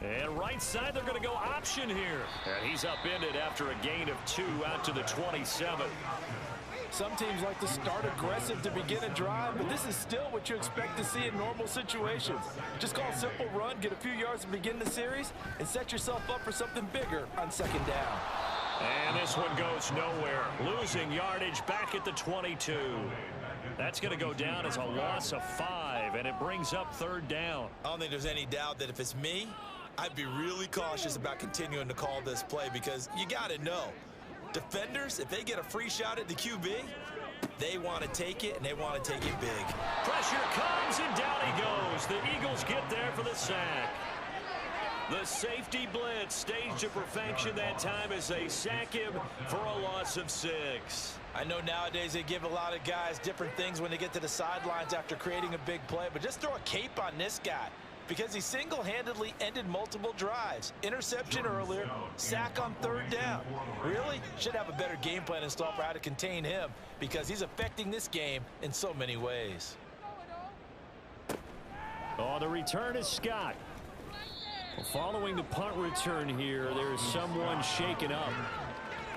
And right side, they're going to go option here. And he's upended after a gain of 2 out to the 27. Some teams like to start aggressive to begin a drive, but this is still what you expect to see in normal situations. Just call a simple run, get a few yards to begin the series, and set yourself up for something bigger on 2nd down. And this one goes nowhere. Losing yardage back at the 22. That's going to go down as a loss of 5, and it brings up 3rd down. I don't think there's any doubt that if it's me, I'd be really cautious about continuing to call this play because you got to know. Defenders, if they get a free shot at the QB, they want to take it, and they want to take it big. Pressure comes, and down he goes. The Eagles get there for the sack. The safety blitz staged to perfection that time as they sack him for a loss of 6. I know nowadays they give a lot of guys different things when they get to the sidelines after creating a big play, but just throw a cape on this guy. Because he single-handedly ended multiple drives. Interception earlier, sack on 3rd down. Really? Should have a better game plan installed for how to contain him because he's affecting this game in so many ways. Oh, the return is Scott. Well, following the punt return here, there's someone shaken up.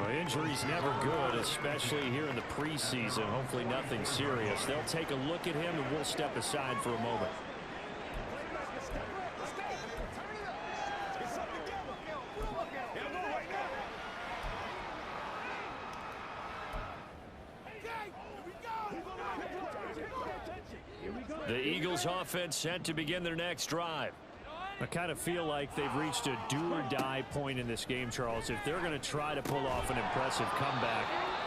Well, injury's never good, especially here in the preseason. Hopefully nothing serious. They'll take a look at him, and we'll step aside for a moment. The Eagles offense set to begin their next drive. I kind of feel like they've reached a do-or-die point in this game, Charles. If they're going to try to pull off an impressive comeback,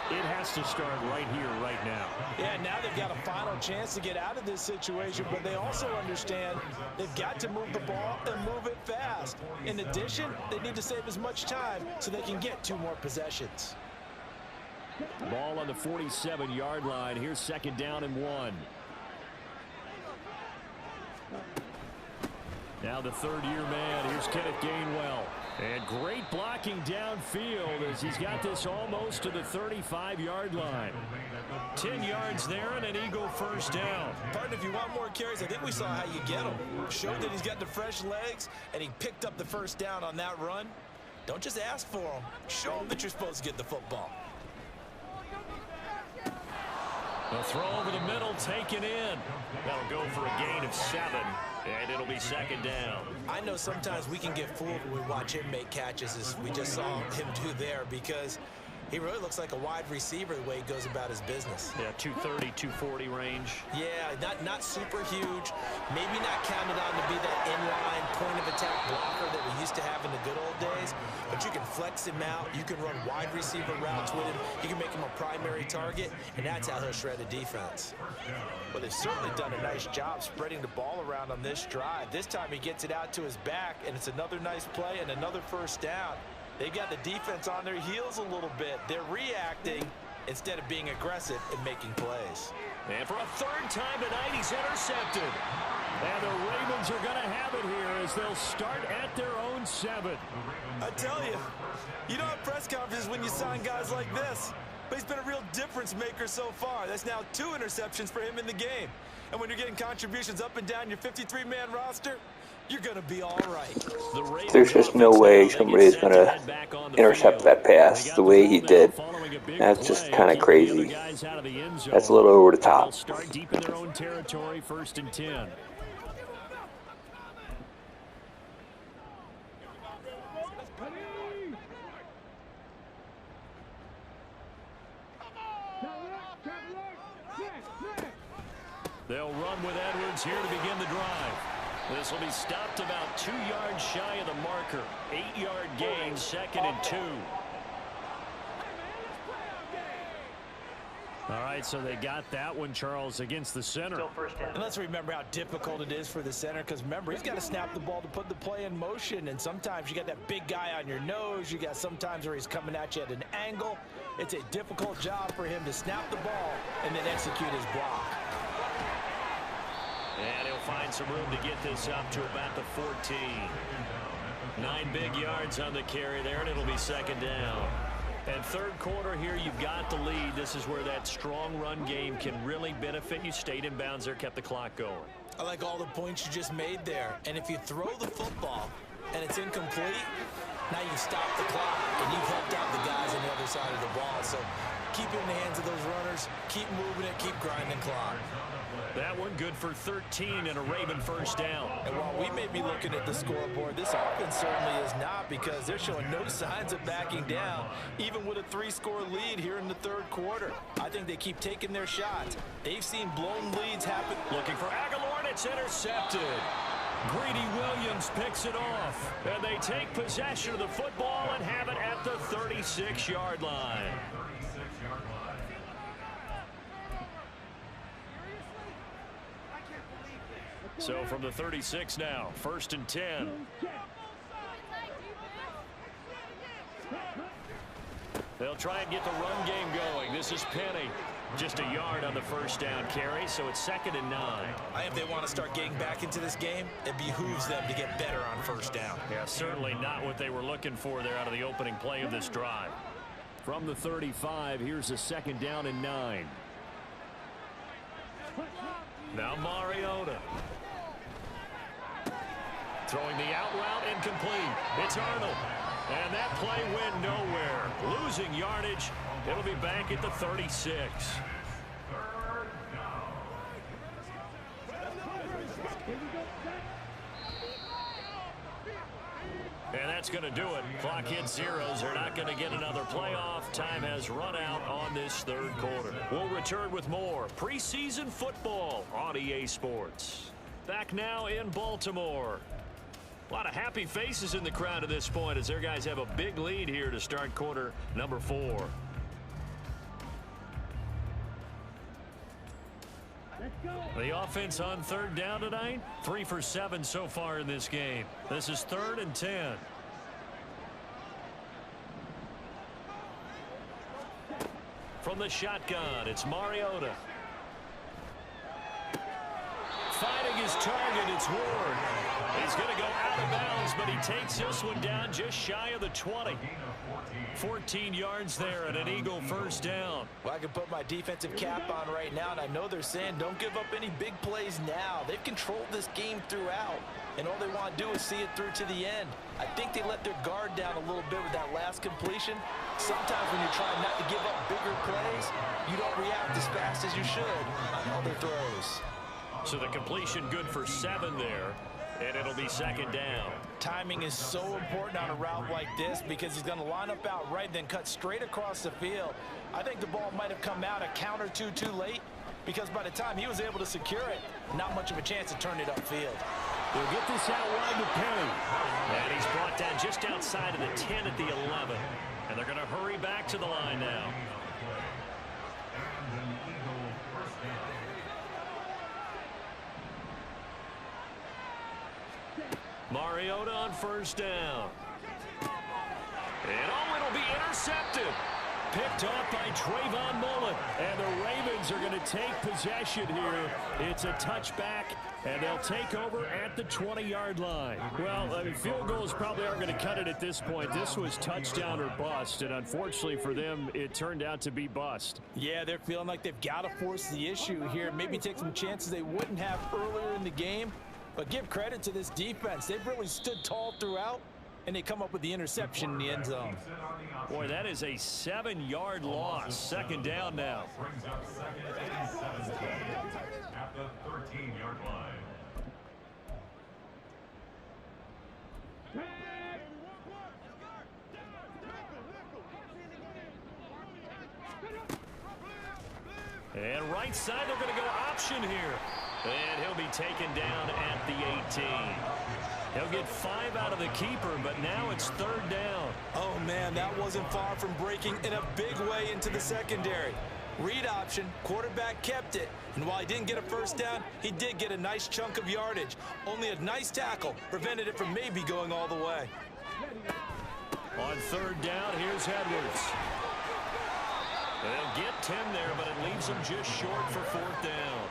it has to start right here, right now. Yeah, now they've got a final chance to get out of this situation, but they also understand they've got to move the ball and move it fast. In addition, they need to save as much time so they can get 2 more possessions. Ball on the 47-yard line. Here's 2nd down and 1. Now the 3rd-year man. Here's Kenneth Gainwell. And great blocking downfield as he's got this almost to the 35-yard line. 10 yards there and an Eagle 1st down. Partner, if you want more carries, I think we saw how you get them. Showed that he's got the fresh legs, and he picked up the 1st down on that run. Don't just ask for them. Show them that you're supposed to get the football. The throw over the middle, taken in. That'll go for a gain of 7, and it'll be 2nd down. I know sometimes we can get fooled when we watch him make catches, as we just saw him do there, because he really looks like a wide receiver the way he goes about his business. Yeah, 230, 240 range. Yeah, not super huge. Maybe not counted on to be that inline point-of-attack blocker that we used to have in the good old days. But you can flex him out. You can run wide receiver routes with him. You can make him a primary target, and that's how he'll shred a defense. But they've certainly done a nice job spreading the ball around on this drive. This time he gets it out to his back, and it's another nice play and another 1st down. They've got the defense on their heels a little bit. They're reacting instead of being aggressive and making plays. And for a 3rd time tonight, he's intercepted. And the Ravens are going to have it here as they'll start at their own 7. I tell you, you don't have press conferences when you sign guys like this. But he's been a real difference maker so far. That's now 2 interceptions for him in the game. And when you're getting contributions up and down your 53-man roster, you're going to be all right. There's just no way somebody's going to intercept that pass the way he did. That's just kind of crazy. That's a little over the top. Start deep in their own territory, 1st and 10. They'll run with Edwards here to begin the drive. This will be stopped about 2 yards shy of the marker. 8-yard gain, 2nd and 2. All right, so they got that one, Charles, against the center. Still first down. And let's remember how difficult it is for the center, because remember, he's got to snap the ball to put the play in motion, and sometimes you got that big guy on your nose. You got sometimes where he's coming at you at an angle. It's a difficult job for him to snap the ball and then execute his block. And he'll find some room to get this up to about the 14. 9 big yards on the carry there, and it'll be second down. And third quarter here, you've got the lead. This is where that strong run game can really benefit you. Stayed in bounds there, kept the clock going. I like all the points you just made there. And if you throw the football and it's incomplete, now you stop the clock and you've helped out the guys on the other side of the ball. So keep it in the hands of those runners, keep moving it, keep grinding clock. That one good for 13 and a Raven first down. And while we may be looking at the scoreboard, this offense certainly is not, because they're showing no signs of backing down, even with a 3-score lead here in the third quarter. I think they keep taking their shots. They've seen blown leads happen. Looking for Aguilar, and it's intercepted. Greedy Williams picks it off, and they take possession of the football and have it at the 36-yard line. So from the 36 now, 1st and 10. They'll try and get the run game going. This is Penny. Just a yard on the first down carry, so it's 2nd and 9. I think if they want to start getting back into this game, it behooves them to get better on first down. Yeah, certainly not what they were looking for there out of the opening play of this drive. From the 35, here's a 2nd down and 9. Now Mariota. Throwing the out route, incomplete. It's Arnold. And that play went nowhere. Losing yardage. It'll be back at the 36. And that's going to do it. Clock hits zeros. They're not going to get another playoff. Time has run out on this third quarter. We'll return with more preseason football on EA Sports. Back now in Baltimore. A lot of happy faces in the crowd at this point as their guys have a big lead here to start quarter number 4. The offense on third down tonight, 3 for 7 so far in this game. This is 3rd and 10. From the shotgun, it's Mariota. Fighting his target, it's Ward. He's going to go out of bounds, but he takes this one down just shy of the 20. 14 yards there and an Eagle first down. Well, I can put my defensive cap on right now, and I know they're saying don't give up any big plays now. They've controlled this game throughout, and all they want to do is see it through to the end. I think they let their guard down a little bit with that last completion. Sometimes when you're trying not to give up bigger plays, you don't react as fast as you should on all their throws. So the completion good for 7 there, and it'll be 2nd down. Timing is so important on a route like this, because he's going to line up out right, then cut straight across the field. I think the ball might have come out a count or two too late, because by the time he was able to secure it, not much of a chance to turn it upfield. They'll get this out wide to Penny. And he's brought down just outside of the 10 at the 11. And they're going to hurry back to the line now. Mariota on first down. And oh, it'll be intercepted. Picked off by Trayvon Mullen. And the Ravens are going to take possession here. It's a touchback, and they'll take over at the 20-yard line. Well, I mean, field goals probably aren't going to cut it at this point. This was touchdown or bust, and unfortunately for them, it turned out to be bust. Yeah, they're feeling like they've got to force the issue here. Maybe take some chances they wouldn't have earlier in the game. But give credit to this defense. They've really stood tall throughout, and they come up with the interception in the end zone. Boy, that is a 7-yard loss. 2nd down now. At the 13-yard line. And right side, they're going to go option here. And he'll be taken down at the 18. He'll get 5 out of the keeper, but now it's 3rd down. Oh, man, that wasn't far from breaking in a big way into the secondary. Read option, quarterback kept it. And while he didn't get a first down, he did get a nice chunk of yardage. Only a nice tackle prevented it from maybe going all the way. On third down, here's Edwards. They'll get 10 there, but it leaves them just short for fourth down.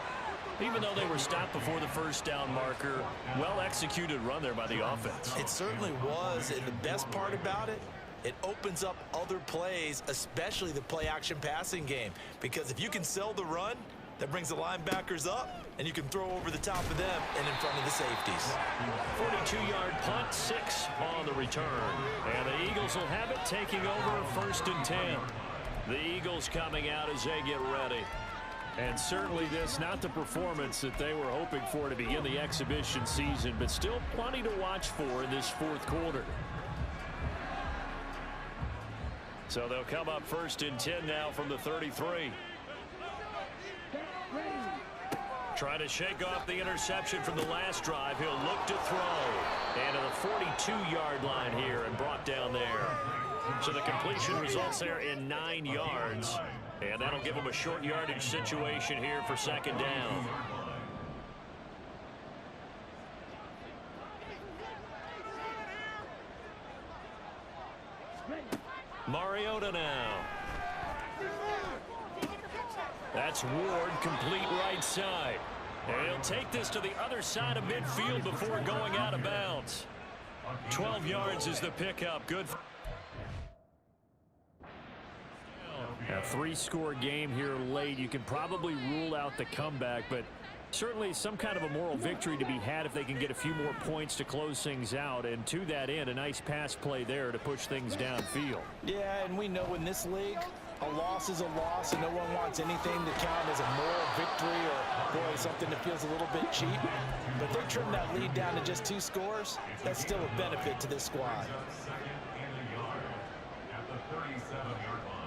Even though they were stopped before the first down marker, well-executed run there by the offense. It certainly was, and the best part about it, it opens up other plays, especially the play-action passing game. Because if you can sell the run, that brings the linebackers up, and you can throw over the top of them and in front of the safeties. 42-yard punt, 6 on the return. And the Eagles will have it, taking over first and 10. The Eagles coming out as they get ready. And certainly this, not the performance that they were hoping for to begin the exhibition season, but still plenty to watch for in this fourth quarter. So they'll come up first and 10 now from the 33. Trying to shake off the interception from the last drive. He'll look to throw. And to the 42-yard line here and brought down there. So the completion results there in 9 yards. And that'll give him a short yardage situation here for second down. Mariota now. That's Ward, complete right side. And he'll take this to the other side of midfield before going out of bounds. 12 yards is the pickup. Good. A 3-score game here late. You can probably rule out the comeback, but certainly some kind of a moral victory to be had if they can get a few more points to close things out. And to that end, a nice pass play there to push things downfield. Yeah, and we know in this league, a loss is a loss, and no one wants anything to count as a moral victory or, boy, something that feels a little bit cheap. But if they trim that lead down to just 2 scores, that's still a benefit to this squad. At the 37-yard line.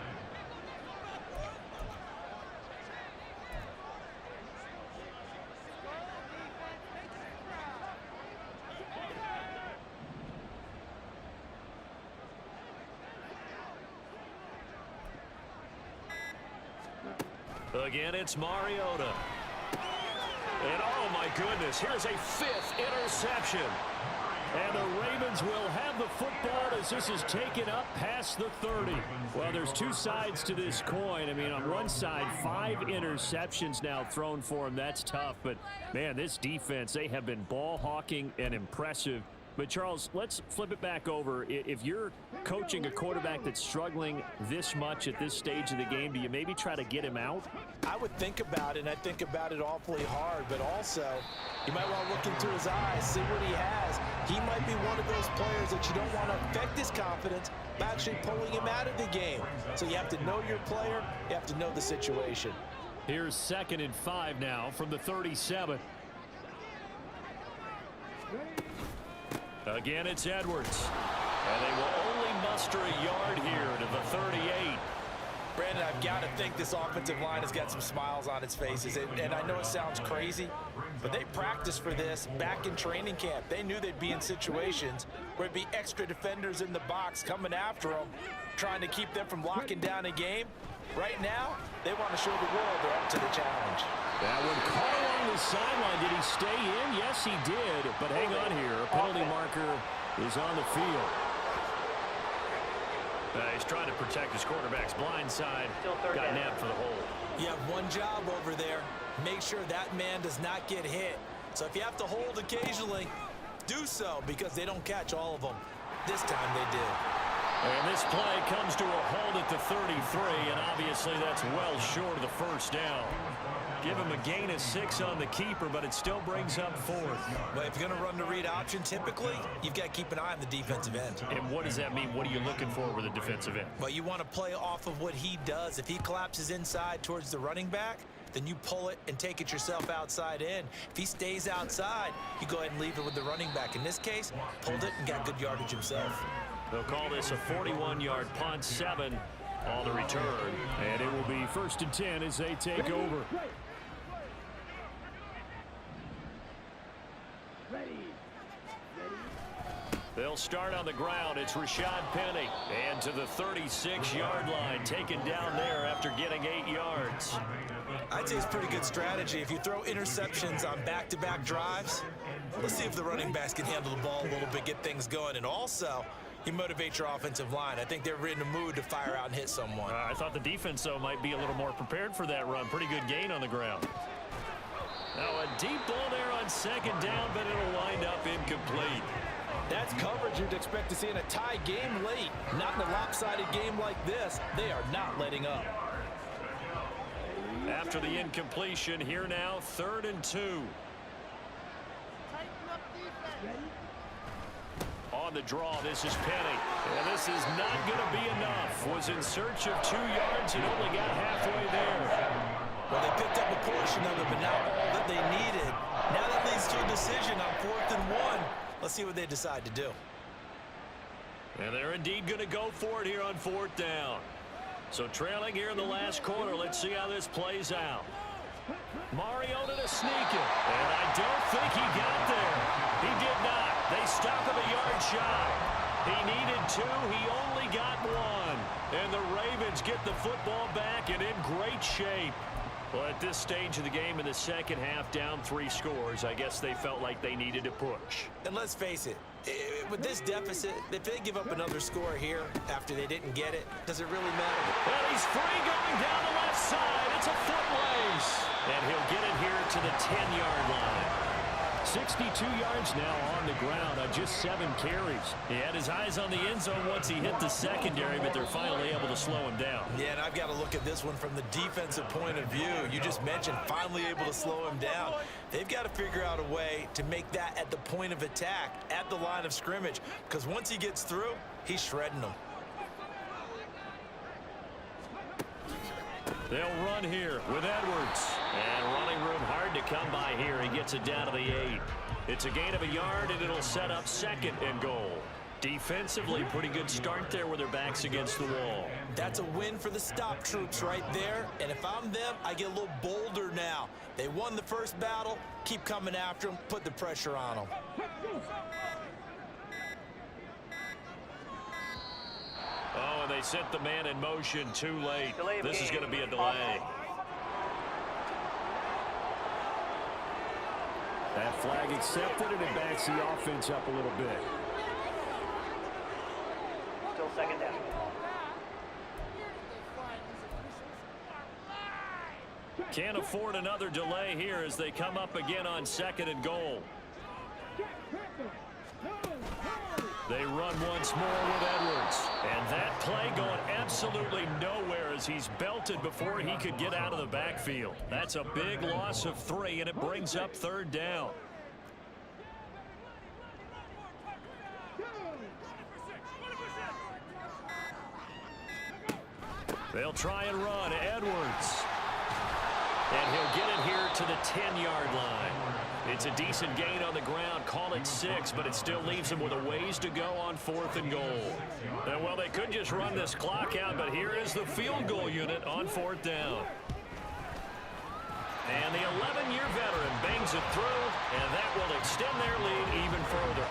Again, it's Mariota. And oh my goodness, here's a 5th interception. And the Ravens will have the football as this is taken up past the 30. Well, there's 2 sides to this coin. I mean, on one side, 5 interceptions now thrown for him. That's tough. But, man, this defense, they have been ball hawking and impressive. But, Charles, let's flip it back over. If you're coaching a quarterback that's struggling this much at this stage of the game, do you maybe try to get him out? I would think about it, and I think about it awfully hard. But also, you might want to look into his eyes, see what he has. He might be one of those players that you don't want to affect his confidence by actually pulling him out of the game. So you have to know your player. You have to know the situation. Here's 2nd and 5 now from the 37. Again, it's Edwards. And they will only muster a yard here to the 38. Brandon, I've got to think this offensive line has got some smiles on its faces. And I know it sounds crazy, but they practiced for this back in training camp. They knew they'd be in situations where it'd be extra defenders in the box coming after them, trying to keep them from locking down a game. Right now, they want to show the world they're up to the challenge. That one caught along the sideline. Did he stay in? Yes, he did. But hang on here. A penalty marker is on the field. He's trying to protect his quarterback's blind side. Got nabbed for the hole. You have one job over there. Make sure that man does not get hit. So if you have to hold occasionally, do so, because they don't catch all of them. This time they did. And this play comes to a hold at the 33, and obviously that's well short of the first down. Give him a gain of 6 on the keeper, but it still brings up 4th. But if you're going to run the read option, typically, you've got to keep an eye on the defensive end. And what does that mean? What are you looking for with a defensive end? Well, you want to play off of what he does. If he collapses inside towards the running back, then you pull it and take it yourself outside in. If he stays outside, you go ahead and leave it with the running back. In this case, pulled it and got good yardage himself. They'll call this a 41-yard punt, 7 on the return. And it will be 1st and 10 as they take over. They'll start on the ground. It's Rashad Penny. And to the 36-yard line, taken down there after getting 8 yards. I'd say it's pretty good strategy. If you throw interceptions on back-to-back drives, let's see if the running backs can handle the ball a little bit, get things going. And also, you motivate your offensive line. I think they're in the mood to fire out and hit someone. I thought the defense, though, might be a little more prepared for that run. Pretty good gain on the ground. Now a deep ball there on second down, but it'll wind up incomplete. That's coverage you'd expect to see in a tie game late. Not in a lopsided game like this. They are not letting up. After the incompletion, here now, 3rd and 2. On the draw, this is Penny. And this is not going to be enough. Was in search of 2 yards and only got halfway there. Well, they picked up a portion of it, but not all that they needed. Now that leads to a decision on 4th and 1. Let's see what they decide to do. And they're indeed going to go for it here on 4th down. So trailing here in the last quarter, let's see how this plays out. Mariota to sneak it. And I don't think he got there. He did not. They stop him a yard shy. He needed 2. He only got 1. And the Ravens get the football back and in great shape. Well, at this stage of the game in the second half, down 3 scores, I guess they felt like they needed to push. And let's face it, with this deficit, if they give up another score here after they didn't get it, does it really matter? Well, he's free going down the left side. It's a foot race. And he'll get it here to the 10-yard line. 62 yards now on the ground on just 7 carries. He had his eyes on the end zone once he hit the secondary, but they're finally able to slow him down. Yeah, and I've got to look at this one from the defensive point of view. You just mentioned finally able to slow him down. They've got to figure out a way to make that at the point of attack, at the line of scrimmage, because once he gets through, he's shredding them. They'll run here with Edwards. And running room hard to come by here. He gets it down to the 8. It's a gain of a yard, and it'll set up 2nd and goal. Defensively, pretty good start there with their backs against the wall. That's a win for the stop troops right there. And if I'm them, I get a little bolder now. They won the first battle. Keep coming after them. Put the pressure on them. Oh, and they sent the man in motion too late. This is going to be a delay. That flag accepted, and it backs the offense up a little bit. Still 2nd down. Can't afford another delay here as they come up again on 2nd and goal. They run once more with Edwards. And that play going absolutely nowhere as he's belted before he could get out of the backfield. That's a big loss of 3, and it brings up 3rd down. They'll try and run. Edwards. And he'll get it here to the 10-yard line. It's a decent gain on the ground. Call it 6, but it still leaves them with a ways to go on 4th and goal. And, well, they could just run this clock out, but here is the field goal unit on 4th down. And the 11-year veteran bangs it through, and that will extend their lead even further.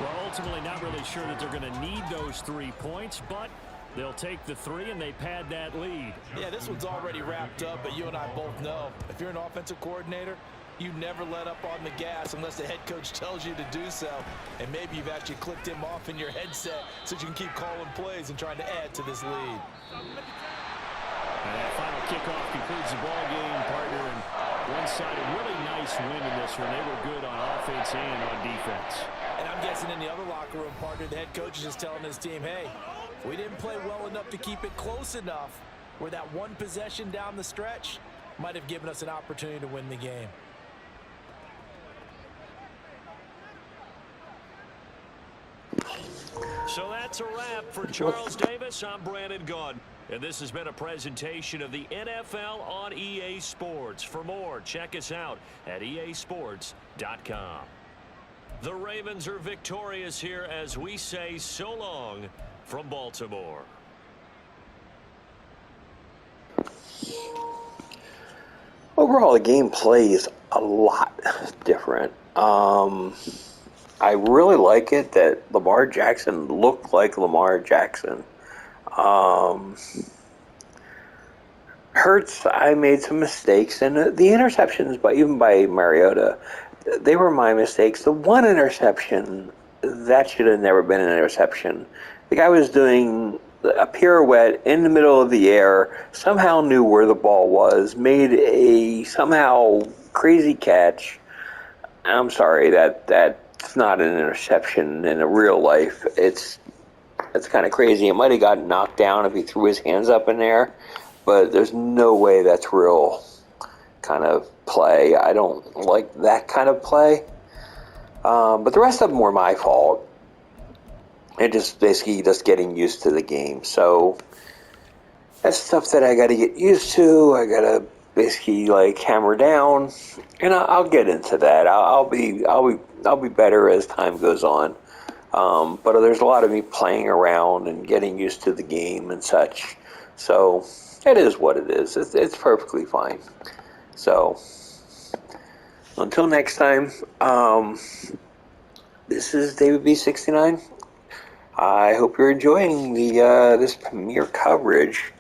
Well, ultimately not really sure that they're going to need those 3 points, but they'll take the 3 and they pad that lead. Yeah, this one's already wrapped up, but you and I both know if you're an offensive coordinator, you never let up on the gas unless the head coach tells you to do so. And maybe you've actually clicked him off in your headset so you can keep calling plays and trying to add to this lead. And that final kickoff concludes the ball game, partner. And one-sided, really nice win in this one. They were good on offense and on defense. And I'm guessing in the other locker room, partner, the head coach is just telling his team, hey, we didn't play well enough to keep it close enough where that one possession down the stretch might have given us an opportunity to win the game. So that's a wrap for Charles Davis. I'm Brandon Gunn. And this has been a presentation of the NFL on EA Sports. For more, check us out at easports.com. The Ravens are victorious here as we say so long from Baltimore. Overall, the game plays a lot different. I really like it that Lamar Jackson looked like Lamar Jackson. Hurts, I made some mistakes, and the interceptions, even by Mariota, they were my mistakes. The one interception, that should have never been an interception. The guy was doing a pirouette in the middle of the air, somehow knew where the ball was, made a somehow crazy catch. I'm sorry, that's not an interception in a real life. It's kind of crazy. It might have gotten knocked down if he threw his hands up in there, but there's no way that's real kind of play. I don't like that kind of play. But the rest of them were my fault. And just basically just getting used to the game. So that's stuff that I got to get used to. I got to basically like hammer down, and I'll get into that. I'll be better as time goes on. But there's a lot of me playing around and getting used to the game and such. So it is what it is. It's perfectly fine. So until next time, this is David B69. I hope you're enjoying this premiere coverage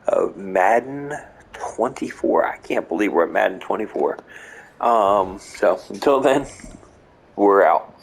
of Madden 24. I can't believe we're at Madden 24. So until then, we're out.